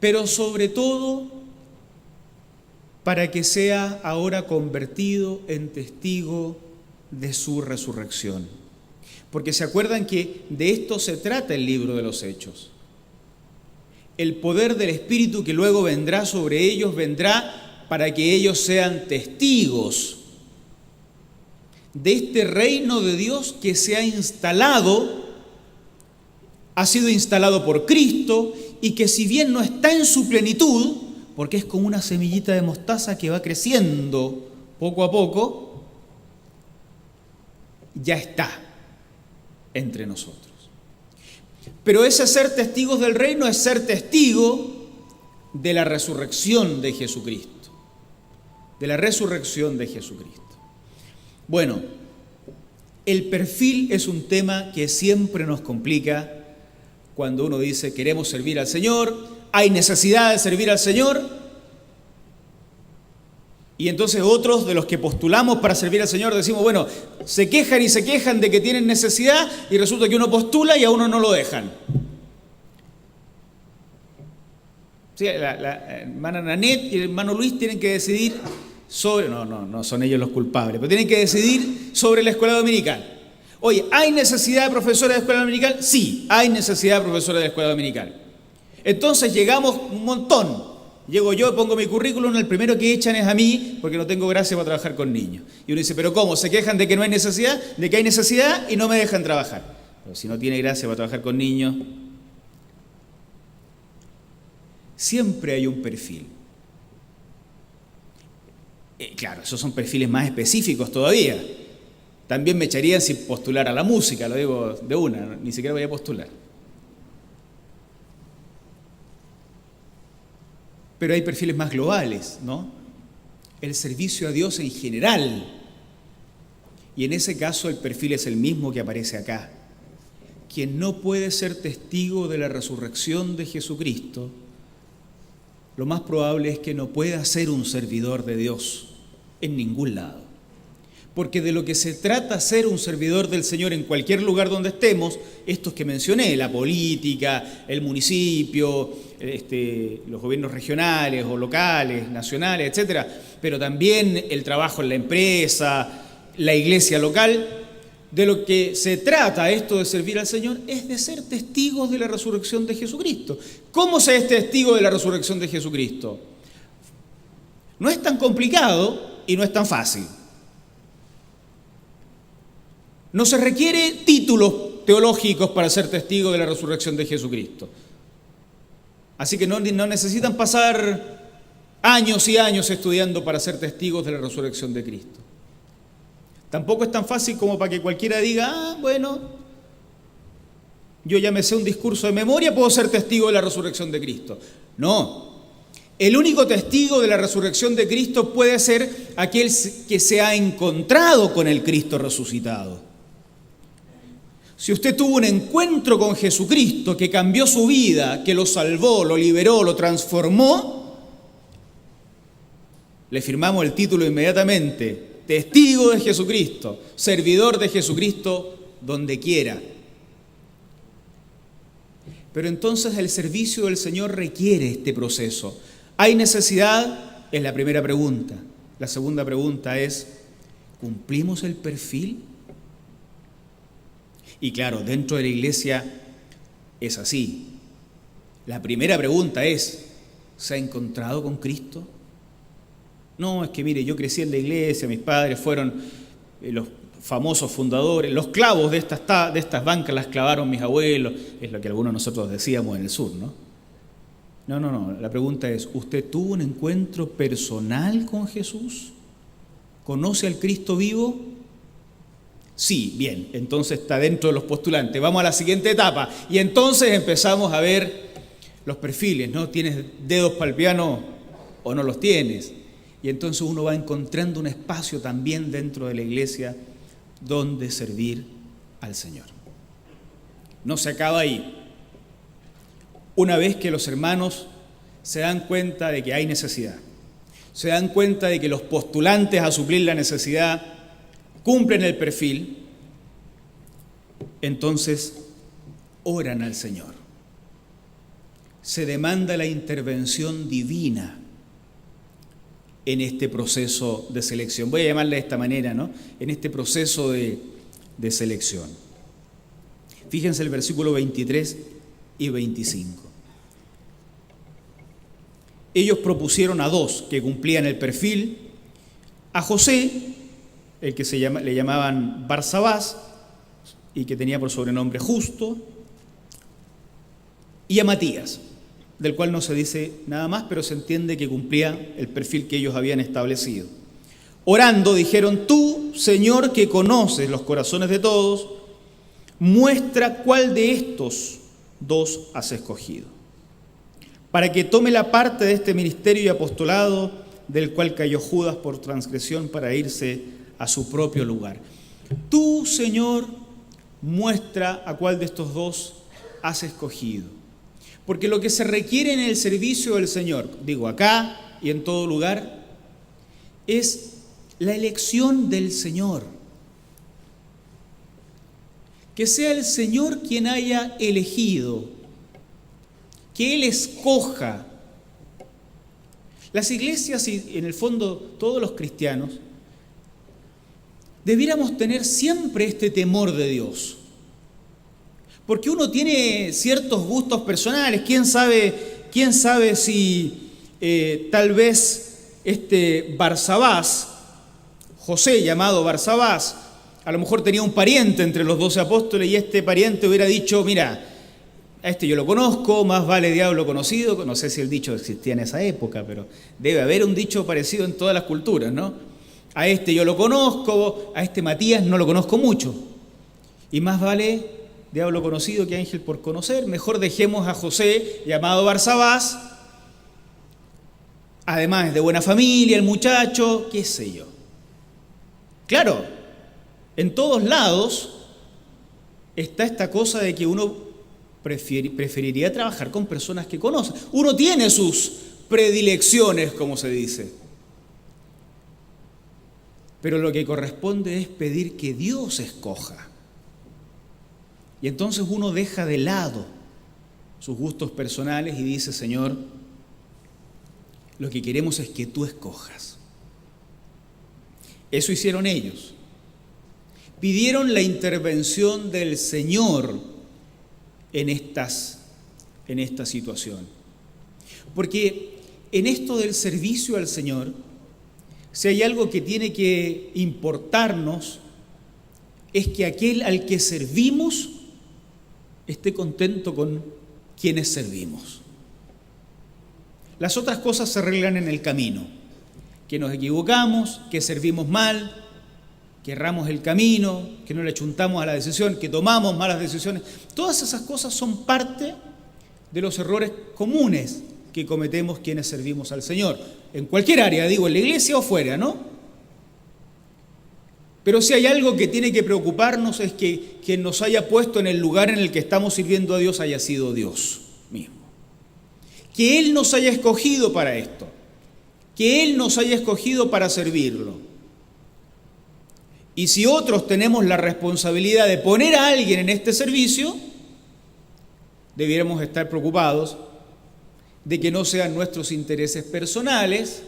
pero sobre todo para que sea ahora convertido en testigo de su resurrección. Porque se acuerdan que de esto se trata el libro de los Hechos. El poder del Espíritu que luego vendrá sobre ellos, vendrá para que ellos sean testigos de este reino de Dios que se ha instalado, ha sido instalado por Cristo y que si bien no está en su plenitud, porque es como una semillita de mostaza que va creciendo poco a poco, ya está entre nosotros. Pero ese ser testigos del reino es ser testigo de la resurrección de Jesucristo. De la resurrección de Jesucristo. Bueno, el perfil es un tema que siempre nos complica cuando uno dice queremos servir al Señor, hay necesidad de servir al Señor, y entonces otros de los que postulamos para servir al Señor decimos, bueno, se quejan y se quejan de que tienen necesidad y resulta que uno postula y a uno no lo dejan. Sí, la hermana Nanette y el hermano Luis tienen que decidir sobre, no son ellos los culpables, pero tienen que decidir sobre la escuela dominical. Oye, ¿hay necesidad de profesores de escuela dominical? Sí, hay necesidad de profesores de escuela dominical. Entonces llegamos un montón. Llego yo, pongo mi currículum, el primero que echan es a mí, porque no tengo gracia para trabajar con niños. Y uno dice, ¿pero cómo? ¿Se quejan de que no hay necesidad? De que hay necesidad y no me dejan trabajar. Pero si no tiene gracia para trabajar con niños, siempre hay un perfil. Claro, esos son perfiles más específicos todavía. También me echarían si postulara a la música, lo digo de una, ni siquiera voy a postular. Pero hay perfiles más globales, ¿no? El servicio a Dios en general. Y en ese caso el perfil es el mismo que aparece acá. Quien no puede ser testigo de la resurrección de Jesucristo, lo más probable es que no pueda ser un servidor de Dios en ningún lado. Porque de lo que se trata ser un servidor del Señor en cualquier lugar donde estemos, estos que mencioné, la política, el municipio, los gobiernos regionales o locales, nacionales, etcétera, pero también el trabajo en la empresa, la iglesia local, de lo que se trata esto de servir al Señor es de ser testigos de la resurrección de Jesucristo. ¿Cómo se es testigo de la resurrección de Jesucristo? No es tan complicado y no es tan fácil. No se requiere títulos teológicos para ser testigo de la resurrección de Jesucristo. Así que no necesitan pasar años y años estudiando para ser testigos de la resurrección de Cristo. Tampoco es tan fácil como para que cualquiera diga, bueno, yo ya me sé un discurso de memoria, puedo ser testigo de la resurrección de Cristo. No. El único testigo de la resurrección de Cristo puede ser aquel que se ha encontrado con el Cristo resucitado. Si usted tuvo un encuentro con Jesucristo que cambió su vida, que lo salvó, lo liberó, lo transformó, le firmamos el título inmediatamente, testigo de Jesucristo, servidor de Jesucristo donde quiera. Pero entonces el servicio del Señor requiere este proceso. ¿Hay necesidad? Es la primera pregunta. La segunda pregunta es, ¿cumplimos el perfil? Y claro, dentro de la iglesia es así. La primera pregunta es, ¿se ha encontrado con Cristo? No, es que mire, yo crecí en la iglesia, mis padres fueron los famosos fundadores, los clavos de estas bancas las clavaron mis abuelos, es lo que algunos de nosotros decíamos en el sur, ¿no? No, la pregunta es, ¿usted tuvo un encuentro personal con Jesús? ¿Conoce al Cristo vivo? Sí, bien, entonces está dentro de los postulantes. Vamos a la siguiente etapa y entonces empezamos a ver los perfiles, ¿no? ¿Tienes dedos para el piano o no los tienes? Y entonces uno va encontrando un espacio también dentro de la iglesia donde servir al Señor. No se acaba ahí. Una vez que los hermanos se dan cuenta de que hay necesidad, se dan cuenta de que los postulantes a suplir la necesidad cumplen el perfil, entonces oran al Señor. Se demanda la intervención divina en este proceso de selección. Voy a llamarle de esta manera, ¿no? En este proceso de selección. Fíjense el versículo 23 y 25. Ellos propusieron a dos que cumplían el perfil, a José, el que le llamaban Barsabás y que tenía por sobrenombre Justo, y a Matías. del cual no se dice nada más, pero se entiende que cumplía el perfil que ellos habían establecido. Orando, dijeron: tú, Señor, que conoces los corazones de todos, muestra cuál de estos dos has escogido, para que tome la parte de este ministerio y apostolado del cual cayó Judas por transgresión para irse a su propio lugar. Tú, Señor, muestra a cuál de estos dos has escogido. Porque lo que se requiere en el servicio del Señor, digo acá y en todo lugar, es la elección del Señor. Que sea el Señor quien haya elegido, que Él escoja. Las iglesias y en el fondo todos los cristianos debiéramos tener siempre este temor de Dios. Porque uno tiene ciertos gustos personales. ¿Quién sabe si tal vez Barsabás, José llamado Barsabás, a lo mejor tenía un pariente entre los 12 apóstoles y este pariente hubiera dicho: mira, a este yo lo conozco, más vale diablo conocido. No sé si el dicho existía en esa época, pero debe haber un dicho parecido en todas las culturas, ¿no? A este yo lo conozco, a este Matías no lo conozco mucho. Y más vale diablo conocido que ángel por conocer. Mejor dejemos a José, llamado Barsabás. Además es de buena familia el muchacho, qué sé yo. Claro, en todos lados está esta cosa de que uno preferiría trabajar con personas que conoce. Uno tiene sus predilecciones, como se dice. Pero lo que corresponde es pedir que Dios escoja. Y entonces uno deja de lado sus gustos personales y dice: Señor, lo que queremos es que tú escojas. Eso hicieron ellos. Pidieron la intervención del Señor en esta situación. Porque en esto del servicio al Señor, si hay algo que tiene que importarnos, es que aquel al que servimos esté contento con quienes servimos. Las otras cosas se arreglan en el camino. Que nos equivocamos, que servimos mal, que erramos el camino, que no le achuntamos a la decisión, que tomamos malas decisiones. Todas esas cosas son parte de los errores comunes que cometemos quienes servimos al Señor. En cualquier área, digo, en la iglesia o fuera, ¿no? Pero si hay algo que tiene que preocuparnos es que quien nos haya puesto en el lugar en el que estamos sirviendo a Dios haya sido Dios mismo. Que Él nos haya escogido para esto. Que Él nos haya escogido para servirlo. Y si otros tenemos la responsabilidad de poner a alguien en este servicio, debiéramos estar preocupados de que no sean nuestros intereses personales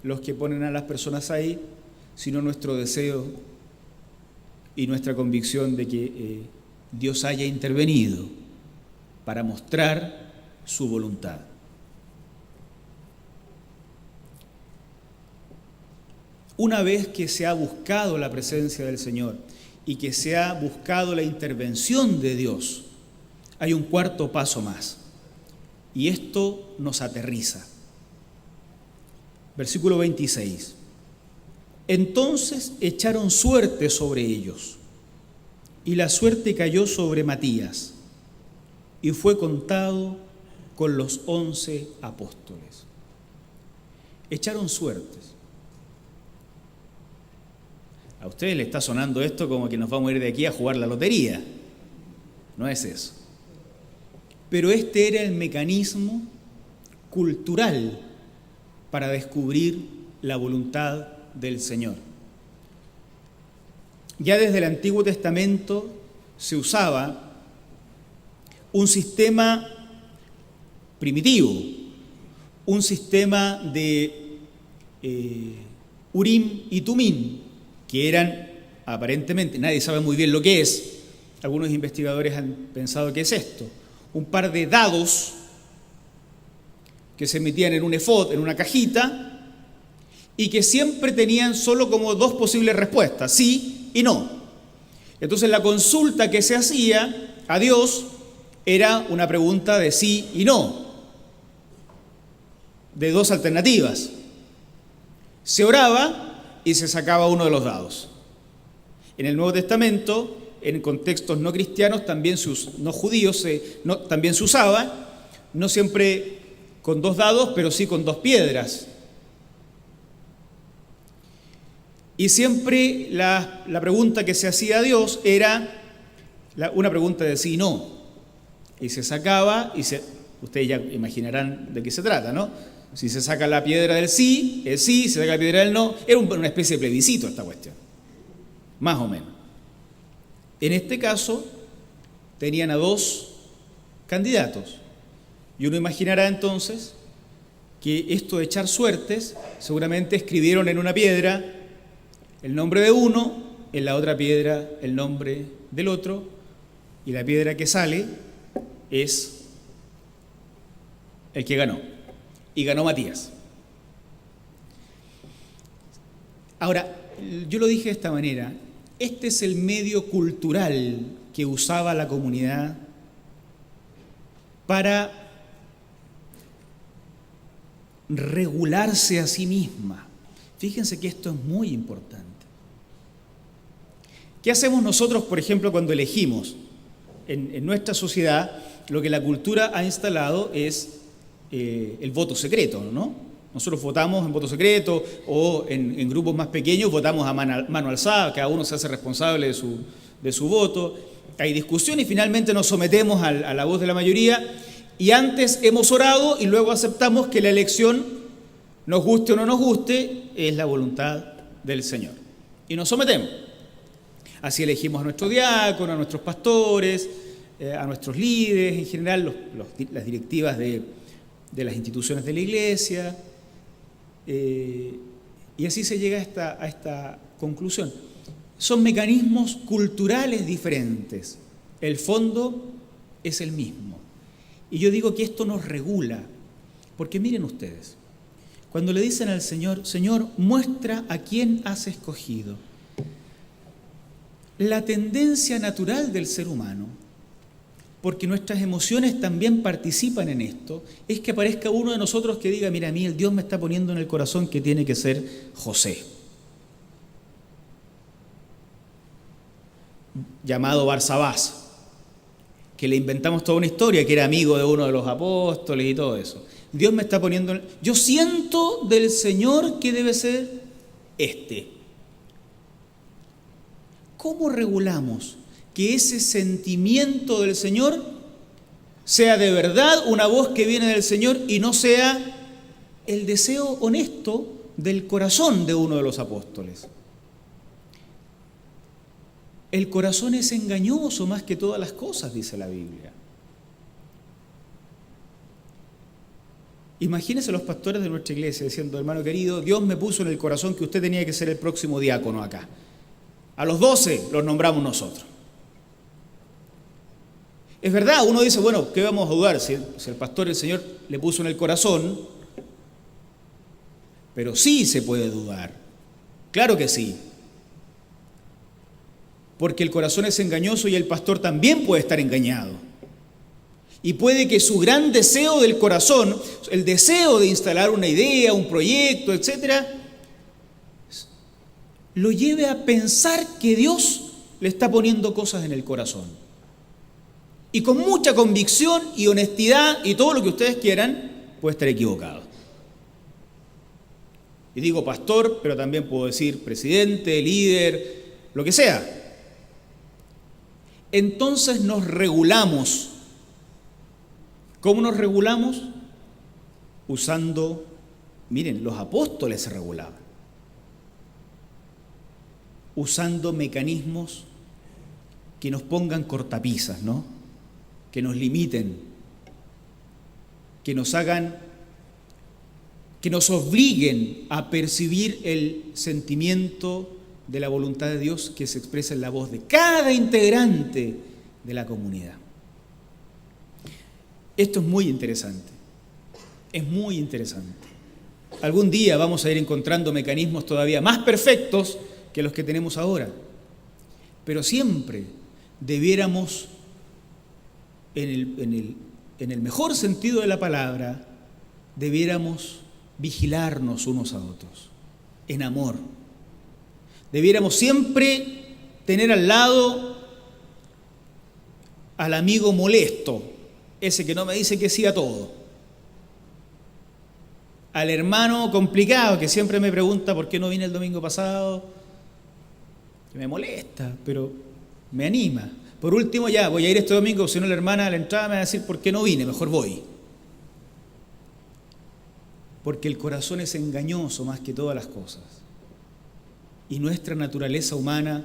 los que ponen a las personas ahí, sino nuestro deseo y nuestra convicción de que Dios haya intervenido para mostrar su voluntad. Una vez que se ha buscado la presencia del Señor y que se ha buscado la intervención de Dios, hay un cuarto paso más. Y esto nos aterriza. Versículo 26. Entonces echaron suerte sobre ellos, y la suerte cayó sobre Matías, y fue contado con los 11 apóstoles. Echaron suertes. A ustedes les está sonando esto como que nos vamos a ir de aquí a jugar la lotería. No es eso. Pero este era el mecanismo cultural para descubrir la voluntad del Señor. Ya desde el Antiguo Testamento se usaba un sistema primitivo, un sistema de Urim y Tumim, que eran aparentemente, nadie sabe muy bien lo que es, algunos investigadores han pensado que es esto, un par de dados que se metían en un efod, en una cajita, y que siempre tenían solo como dos posibles respuestas, sí y no. Entonces la consulta que se hacía a Dios era una pregunta de sí y no. de dos alternativas. Se oraba y se sacaba uno de los dados. En el Nuevo Testamento, en contextos no cristianos, no judíos, también se usaba, no siempre con dos dados, pero sí con dos piedras. Y siempre la pregunta que se hacía a Dios era una pregunta de sí y no. Y se sacaba, ustedes ya imaginarán de qué se trata, ¿no? Si se saca la piedra del sí, es sí, si se saca la piedra del no, era una especie de plebiscito esta cuestión, más o menos. En este caso, tenían a dos candidatos. Y uno imaginará entonces que esto de echar suertes, seguramente escribieron en una piedra el nombre de uno, en la otra piedra el nombre del otro, y la piedra que sale es el que ganó. Y ganó Matías. Ahora, yo lo dije de esta manera, este es el medio cultural que usaba la comunidad para regularse a sí misma. Fíjense que esto es muy importante. ¿Qué hacemos nosotros, por ejemplo, cuando elegimos? En nuestra sociedad, lo que la cultura ha instalado es el voto secreto, ¿no? Nosotros votamos en voto secreto o en grupos más pequeños votamos a mano alzada, cada uno se hace responsable de su voto. Hay discusión y finalmente nos sometemos a la voz de la mayoría y antes hemos orado y luego aceptamos que la elección, nos guste o no nos guste, es la voluntad del Señor. Y nos sometemos. Así elegimos a nuestro diácono, a nuestros pastores, a nuestros líderes, en general las directivas de las instituciones de la iglesia, y así se llega a esta conclusión. Son mecanismos culturales diferentes, el fondo es el mismo. Y yo digo que esto nos regula, porque miren ustedes, cuando le dicen al Señor, Señor, muestra a quién has escogido, la tendencia natural del ser humano, porque nuestras emociones también participan en esto, es que aparezca uno de nosotros que diga, mira, a mí el Dios me está poniendo en el corazón que tiene que ser José, llamado Barsabás, que le inventamos toda una historia, que era amigo de uno de los apóstoles y todo eso. Dios me está poniendo, yo siento del Señor que debe ser este. ¿Cómo regulamos que ese sentimiento del Señor sea de verdad una voz que viene del Señor y no sea el deseo honesto del corazón de uno de los apóstoles? El corazón es engañoso más que todas las cosas, dice la Biblia. Imagínense los pastores de nuestra iglesia diciendo, hermano querido, Dios me puso en el corazón que usted tenía que ser el próximo diácono acá. A los 12 los nombramos nosotros. Es verdad, uno dice, bueno, ¿qué vamos a dudar? Si el pastor, el Señor, le puso en el corazón, pero sí se puede dudar. Claro que sí. Porque el corazón es engañoso y el pastor también puede estar engañado. Y puede que su gran deseo del corazón, el deseo de instalar una idea, un proyecto, etcétera, lo lleve a pensar que Dios le está poniendo cosas en el corazón. Y con mucha convicción y honestidad y todo lo que ustedes quieran, puede estar equivocado. Y digo pastor, pero también puedo decir presidente, líder, lo que sea. Entonces nos regulamos. ¿Cómo nos regulamos? Usando, miren, los apóstoles se regulaban. Usando mecanismos que nos pongan cortapisas, ¿no? Que nos limiten, que nos hagan, que nos obliguen a percibir el sentimiento de la voluntad de Dios que se expresa en la voz de cada integrante de la comunidad. Esto es muy interesante, es muy interesante. Algún día vamos a ir encontrando mecanismos todavía más perfectos que los que tenemos ahora, pero siempre debiéramos, en el mejor sentido de la palabra, debiéramos vigilarnos unos a otros, en amor. Debiéramos siempre tener al lado al amigo molesto, ese que no me dice que sí a todo. Al hermano complicado que siempre me pregunta por qué no vine el domingo pasado, que me molesta, pero me anima. Por último, ya, voy a ir este domingo, si no la hermana a la entrada me va a decir por qué no vine, mejor voy. Porque el corazón es engañoso más que todas las cosas. Y nuestra naturaleza humana,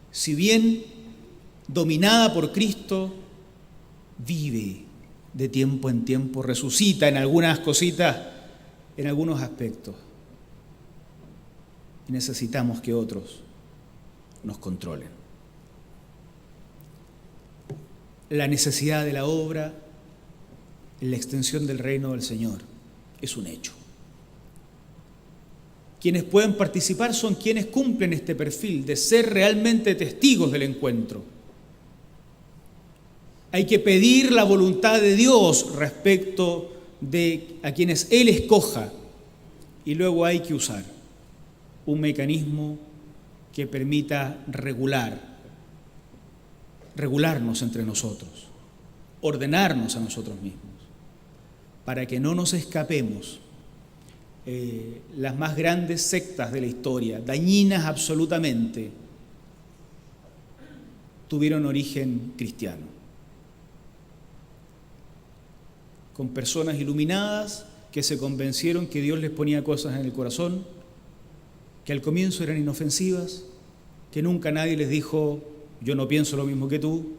si bien dominada por Cristo, vive de tiempo en tiempo, resucita en algunas cositas, en algunos aspectos. Y necesitamos que otros nos controlen. La necesidad de la obra en la extensión del reino del Señor es un hecho. Quienes pueden participar son quienes cumplen este perfil de ser realmente testigos del encuentro. Hay que pedir la voluntad de Dios respecto de a quienes Él escoja, y luego hay que usar un mecanismo que permita regularnos entre nosotros, ordenarnos a nosotros mismos, para que no nos escapemos. Las más grandes sectas de la historia, dañinas absolutamente, tuvieron origen cristiano, con personas iluminadas que se convencieron que Dios les ponía cosas en el corazón, que al comienzo eran inofensivas, que nunca nadie les dijo, yo no pienso lo mismo que tú,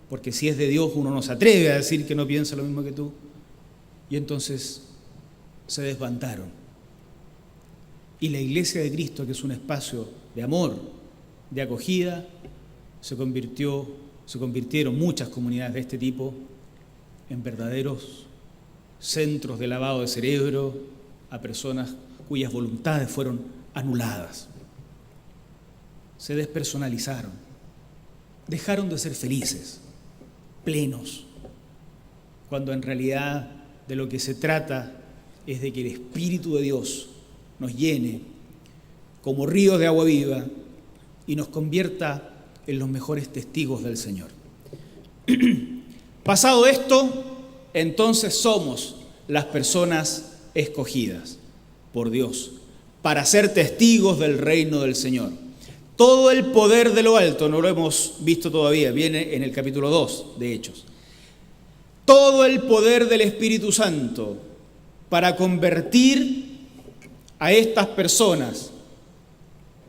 porque si es de Dios uno no se atreve a decir que no piensa lo mismo que tú, y entonces se desbandaron. Y la Iglesia de Cristo, que es un espacio de amor, de acogida, se convirtieron muchas comunidades de este tipo en verdaderos centros de lavado de cerebro a personas cuyas voluntades fueron anuladas. Se despersonalizaron, dejaron de ser felices, plenos, cuando en realidad de lo que se trata es de que el Espíritu de Dios nos llene como ríos de agua viva y nos convierta en los mejores testigos del Señor. Pasado esto, entonces somos las personas escogidas por Dios para ser testigos del reino del Señor. Todo el poder de lo alto, no lo hemos visto todavía, viene en el capítulo 2 de Hechos. Todo el poder del Espíritu Santo para convertir a estas personas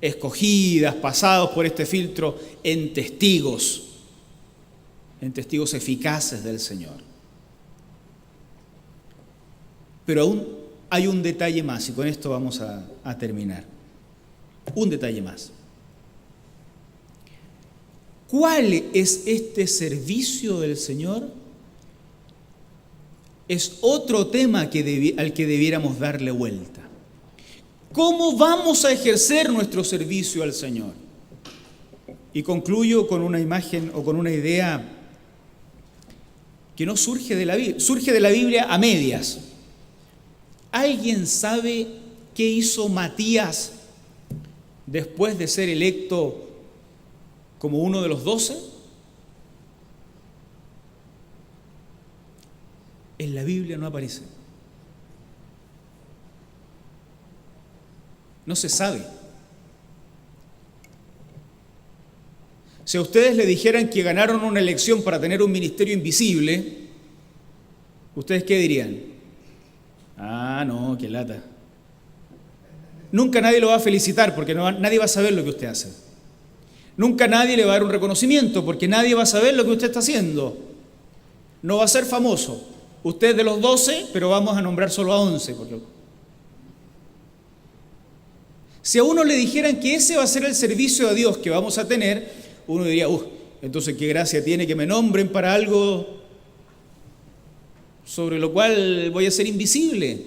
escogidas, pasados por este filtro, en testigos eficaces del Señor. Pero aún hay un detalle más, y con esto vamos a terminar. Un detalle más. ¿Cuál es este servicio del Señor? Es otro tema al que debiéramos darle vuelta. ¿Cómo vamos a ejercer nuestro servicio al Señor? Y concluyo con una imagen o con una idea que no surge de la Biblia, surge de la Biblia a medias. ¿Alguien sabe qué hizo Matías después de ser electo como uno de los 12? En la Biblia no aparece. No se sabe. Si a ustedes le dijeran que ganaron una elección para tener un ministerio invisible, ¿ustedes qué dirían? Ah, no, qué lata. Nunca nadie lo va a felicitar porque nadie va a saber lo que usted hace. Nunca nadie le va a dar un reconocimiento porque nadie va a saber lo que usted está haciendo. No va a ser famoso. Usted es de los 12, pero vamos a nombrar solo a 11. Si a uno le dijeran que ese va a ser el servicio a Dios que vamos a tener, uno diría, entonces qué gracia tiene que me nombren para algo sobre lo cual voy a ser invisible.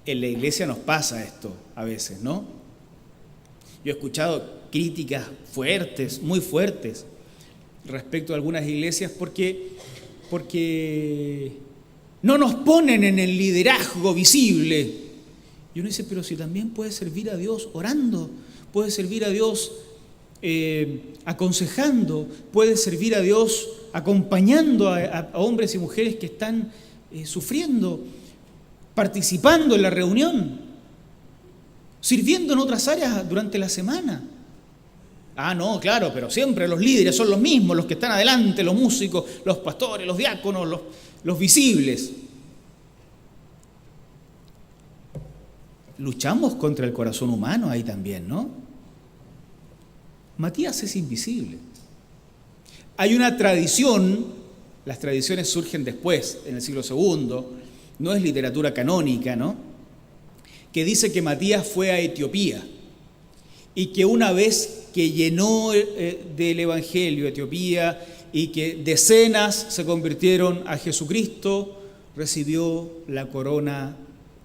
En la iglesia nos pasa esto a veces, ¿no? Yo he escuchado críticas fuertes, muy fuertes, respecto a algunas iglesias porque no nos ponen en el liderazgo visible. Y uno dice, pero si también puedes servir a Dios orando, puedes servir a Dios aconsejando, puedes servir a Dios acompañando a hombres y mujeres que están sufriendo, participando en la reunión, sirviendo en otras áreas durante la semana. Ah, no, claro, pero siempre los líderes son los mismos, los que están adelante, los músicos, los pastores, los diáconos, los visibles. Luchamos contra el corazón humano ahí también, ¿no? Matías es invisible. Hay una tradición, las tradiciones surgen después, en el siglo II, no es literatura canónica, ¿no?, que dice que Matías fue a Etiopía y que una vez que llenó del Evangelio Etiopía y que decenas se convirtieron a Jesucristo, recibió la corona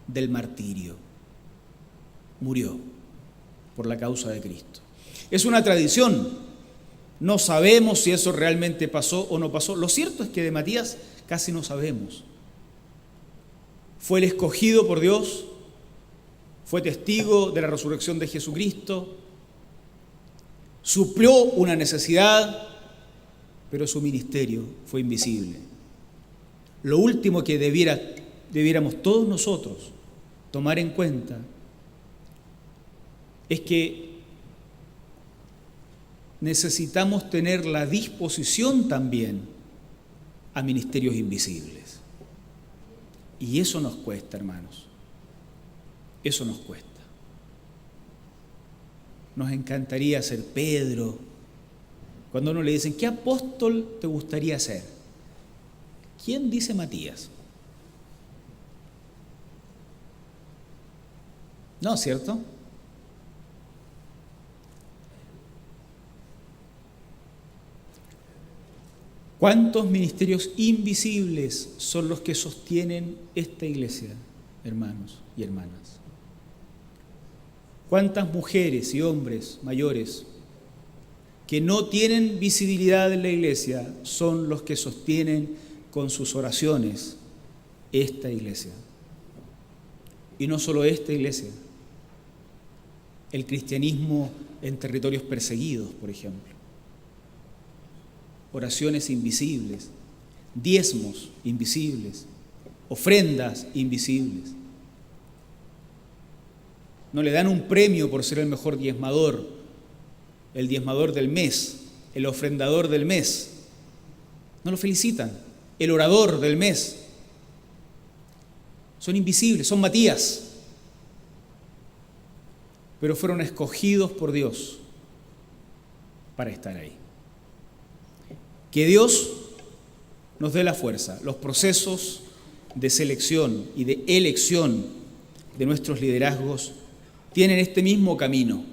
del martirio. Murió por la causa de Cristo. Es una tradición. No sabemos si eso realmente pasó o no pasó. Lo cierto es que de Matías casi no sabemos. Fue el escogido por Dios, fue testigo de la resurrección de Jesucristo, suplió una necesidad, pero su ministerio fue invisible. Lo último que debiéramos todos nosotros tomar en cuenta es que necesitamos tener la disposición también a ministerios invisibles. Y eso nos cuesta, hermanos. Eso nos cuesta. Nos encantaría ser Pedro. Cuando a uno le dicen, ¿qué apóstol te gustaría ser? ¿Quién dice Matías? No, ¿cierto? ¿Cuántos ministerios invisibles son los que sostienen esta iglesia, hermanos y hermanas? ¿Cuántas mujeres y hombres mayores que no tienen visibilidad en la iglesia son los que sostienen con sus oraciones esta iglesia? Y no solo esta iglesia, el cristianismo en territorios perseguidos, por ejemplo. Oraciones invisibles, diezmos invisibles, ofrendas invisibles. No le dan un premio por ser el mejor diezmador, el diezmador del mes, el ofrendador del mes. No lo felicitan, el orador del mes. Son invisibles, son Matías, pero fueron escogidos por Dios para estar ahí. Que Dios nos dé la fuerza. Los procesos de selección y de elección de nuestros liderazgos tienen este mismo camino.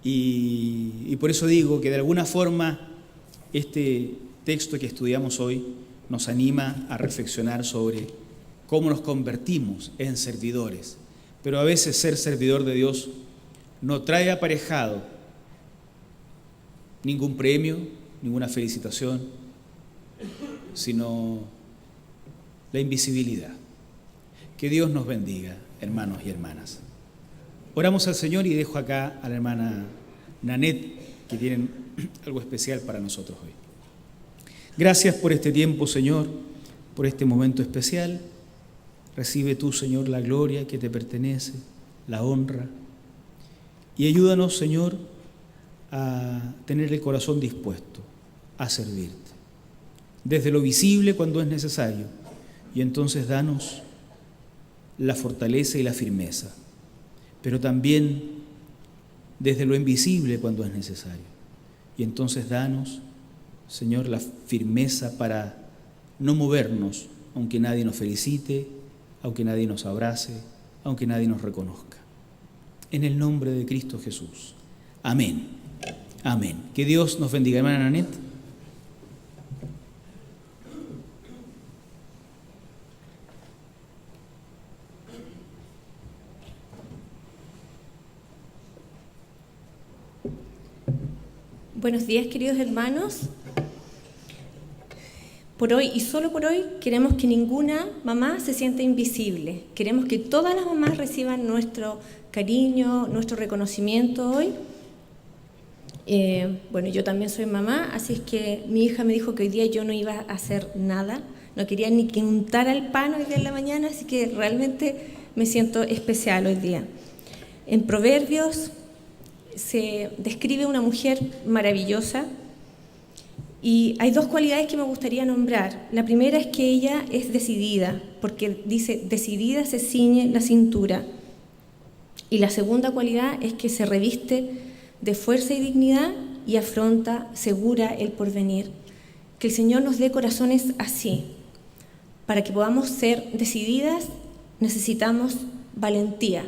Y por eso digo que de alguna forma este texto que estudiamos hoy nos anima a reflexionar sobre cómo nos convertimos en servidores. Pero a veces ser servidor de Dios no trae aparejado ningún premio, ninguna felicitación, sino la invisibilidad. Que Dios nos bendiga, hermanos y hermanas. Oramos al Señor y dejo acá a la hermana Nanette, que tienen algo especial para nosotros hoy. Gracias por este tiempo, Señor, por este momento especial. Recibe tú, Señor, la gloria que te pertenece, la honra. Y ayúdanos, Señor, a tener el corazón dispuesto a servirte, desde lo visible cuando es necesario, y entonces danos la fortaleza y la firmeza, pero también desde lo invisible cuando es necesario, y entonces danos, Señor, la firmeza para no movernos, aunque nadie nos felicite, aunque nadie nos abrace, aunque nadie nos reconozca. En el nombre de Cristo Jesús. Amén. Amén. Que Dios nos bendiga, hermana Nanette. Buenos días, queridos hermanos. Por hoy y solo por hoy queremos que ninguna mamá se sienta invisible. Queremos que todas las mamás reciban nuestro cariño, nuestro reconocimiento hoy. Bueno, yo también soy mamá, así es que mi hija me dijo que hoy día yo no iba a hacer nada. No quería ni que untara el pan hoy día en la mañana, así que realmente me siento especial hoy día. En Proverbios se describe una mujer maravillosa y hay dos cualidades que me gustaría nombrar. La primera es que ella es decidida, porque dice, decidida se ciñe la cintura. Y la segunda cualidad es que se reviste de fuerza y dignidad y afronta segura el porvenir. Que el Señor nos dé corazones así. Para que podamos ser decididas necesitamos valentía.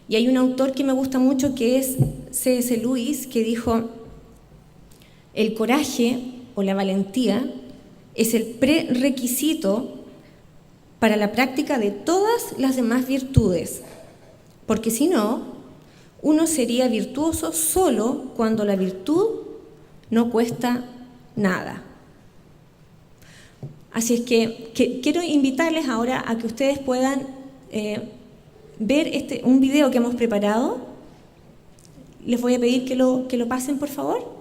Y hay un autor que me gusta mucho que es C.S. Lewis, que dijo, el coraje o la valentía es el prerequisito para la práctica de todas las demás virtudes, porque si no, uno sería virtuoso solo cuando la virtud no cuesta nada. Así es que quiero invitarles ahora a que ustedes puedan ver un video que hemos preparado. Les voy a pedir que lo pasen, por favor.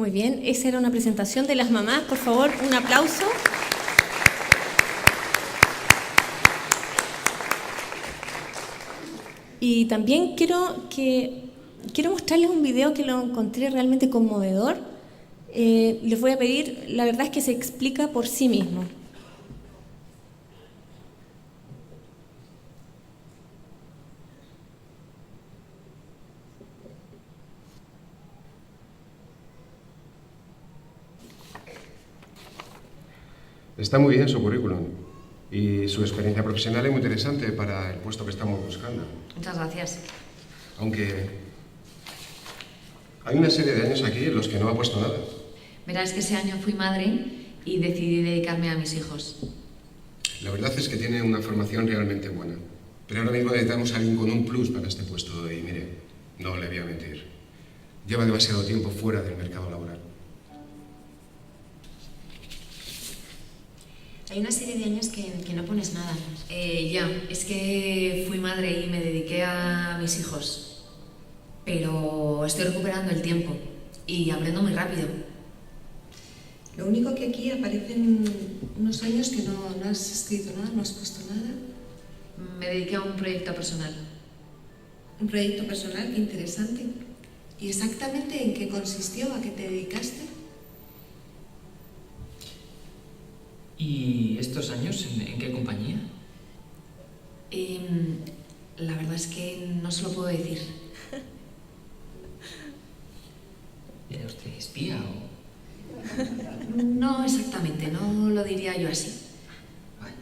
Muy bien, esa era una presentación de las mamás. Por favor, un aplauso. Y también quiero mostrarles un video que lo encontré realmente conmovedor. Les voy a pedir, la verdad es que se explica por sí mismo. Está muy bien su currículum y su experiencia profesional es muy interesante para el puesto que estamos buscando. Muchas gracias. Aunque hay una serie de años aquí en los que no ha puesto nada. Verás que ese año fui madre y decidí dedicarme a mis hijos. La verdad es que tiene una formación realmente buena. Pero ahora mismo necesitamos a alguien con un plus para este puesto y mire, no le voy a mentir. Lleva demasiado tiempo fuera del mercado laboral. Hay una serie de años que no pones nada. Ya, es que fui madre y me dediqué a mis hijos. Pero estoy recuperando el tiempo y aprendo muy rápido. Lo único que aquí aparecen unos años que no has escrito nada, no has puesto nada. Me dediqué a un proyecto personal. Un proyecto personal, qué interesante. ¿Y exactamente en qué consistió? ¿A qué te dedicaste? ¿Y estos años en qué compañía? La verdad es que no se lo puedo decir. ¿Era usted espía o...? No exactamente, no lo diría yo así. Vale.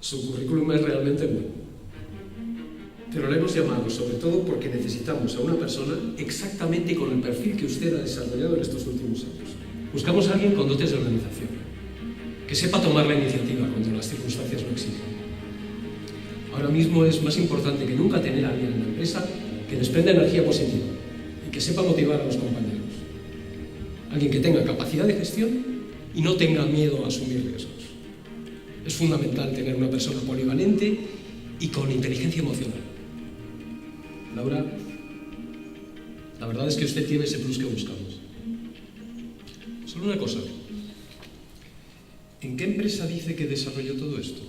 Su currículum es realmente bueno. Pero le hemos llamado sobre todo porque necesitamos a una persona exactamente con el perfil que usted ha desarrollado en estos últimos años. Buscamos a alguien con dotes de organización, que sepa tomar la iniciativa cuando las circunstancias lo exigen. Ahora mismo es más importante que nunca tener a alguien en la empresa que desprenda energía positiva y que sepa motivar a los compañeros. Alguien que tenga capacidad de gestión y no tenga miedo a asumir riesgos. Es fundamental tener una persona polivalente y con inteligencia emocional. Laura, la verdad es que usted tiene ese plus que buscamos. Solo una cosa. ¿En qué empresa dice que desarrolló todo esto?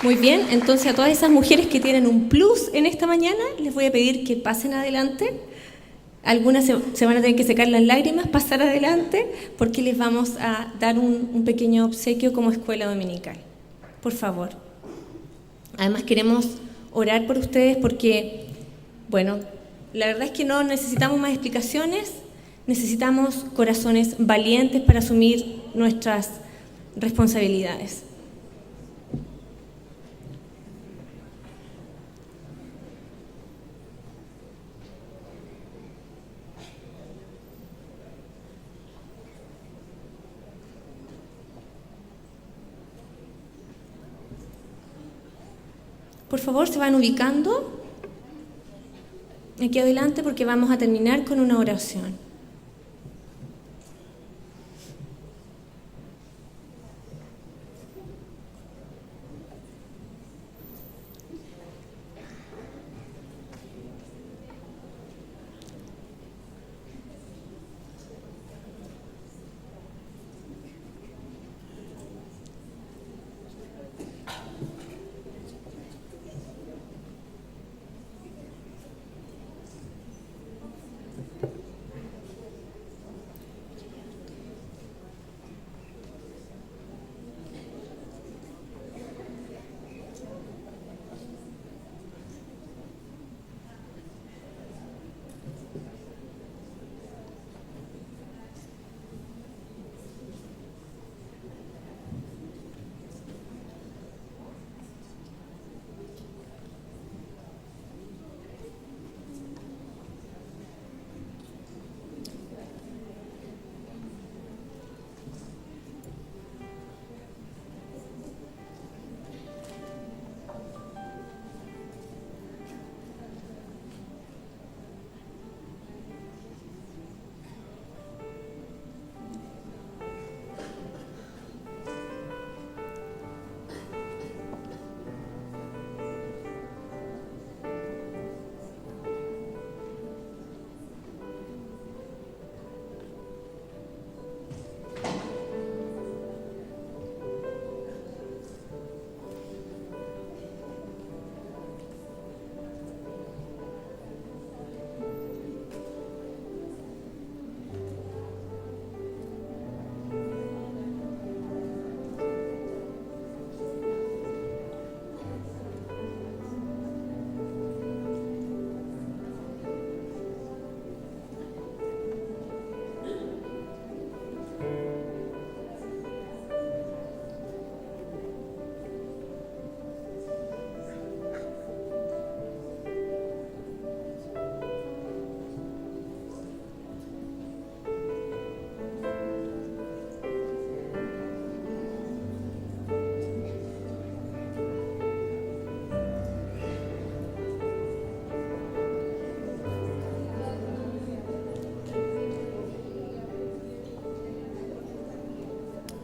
Muy bien, entonces a todas esas mujeres que tienen un plus en esta mañana, les voy a pedir que pasen adelante. Algunas se van a tener que secar las lágrimas, pasar adelante, porque les vamos a dar un pequeño obsequio como escuela dominical. Por favor. Además queremos orar por ustedes porque, bueno, la verdad es que no necesitamos más explicaciones, necesitamos corazones valientes para asumir nuestras responsabilidades. Por favor, se van ubicando aquí adelante porque vamos a terminar con una oración.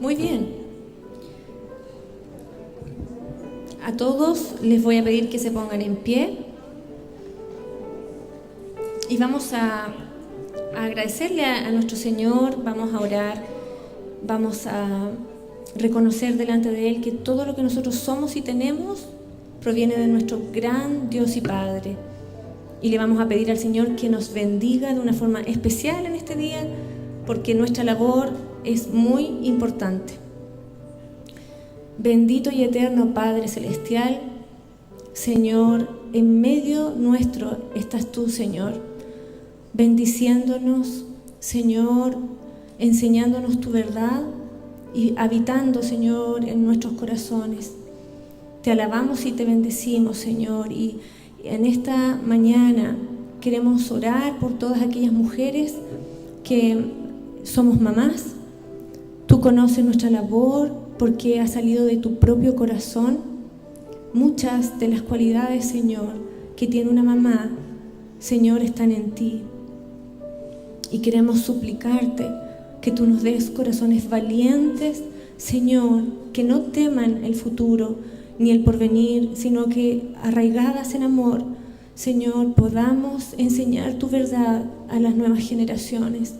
Muy bien. A todos les voy a pedir que se pongan en pie y vamos a agradecerle a nuestro Señor, vamos a orar, vamos a reconocer delante de Él que todo lo que nosotros somos y tenemos proviene de nuestro gran Dios y Padre. Y le vamos a pedir al Señor que nos bendiga de una forma especial en este día, porque nuestra labor es muy importante. Bendito y eterno Padre Celestial, Señor, en medio nuestro estás tú, Señor, bendiciéndonos, Señor, enseñándonos tu verdad y habitando, Señor, en nuestros corazones. Te alabamos y te bendecimos, Señor, y en esta mañana queremos orar por todas aquellas mujeres que somos mamás. Tú conoces nuestra labor porque ha salido de tu propio corazón. Muchas de las cualidades, Señor, que tiene una mamá, Señor, están en ti. Y queremos suplicarte que tú nos des corazones valientes, Señor, que no teman el futuro ni el porvenir, sino que arraigadas en amor, Señor, podamos enseñar tu verdad a las nuevas generaciones.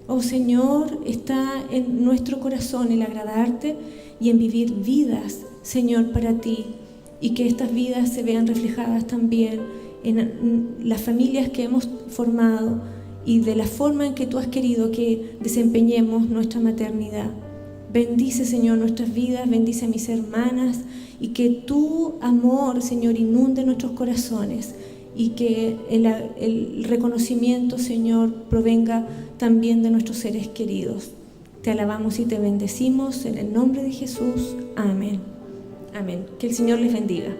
Oh Señor, está en nuestro corazón el agradarte y en vivir vidas, Señor, para ti, y que estas vidas se vean reflejadas también en las familias que hemos formado y de la forma en que tú has querido que desempeñemos nuestra maternidad. Bendice, Señor, nuestras vidas, bendice a mis hermanas, y que tu amor, Señor, inunde nuestros corazones, y que el reconocimiento, Señor, provenga también de nuestros seres queridos. Te alabamos y te bendecimos en el nombre de Jesús. Amén. Amén. Que el Señor les bendiga.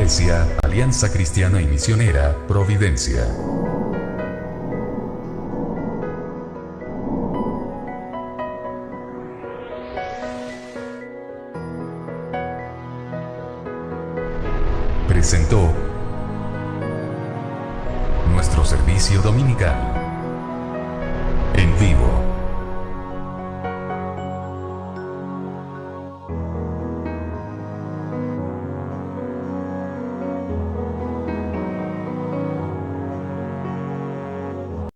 Iglesia, Alianza Cristiana y Misionera, Providencia. Presentó nuestro servicio dominical.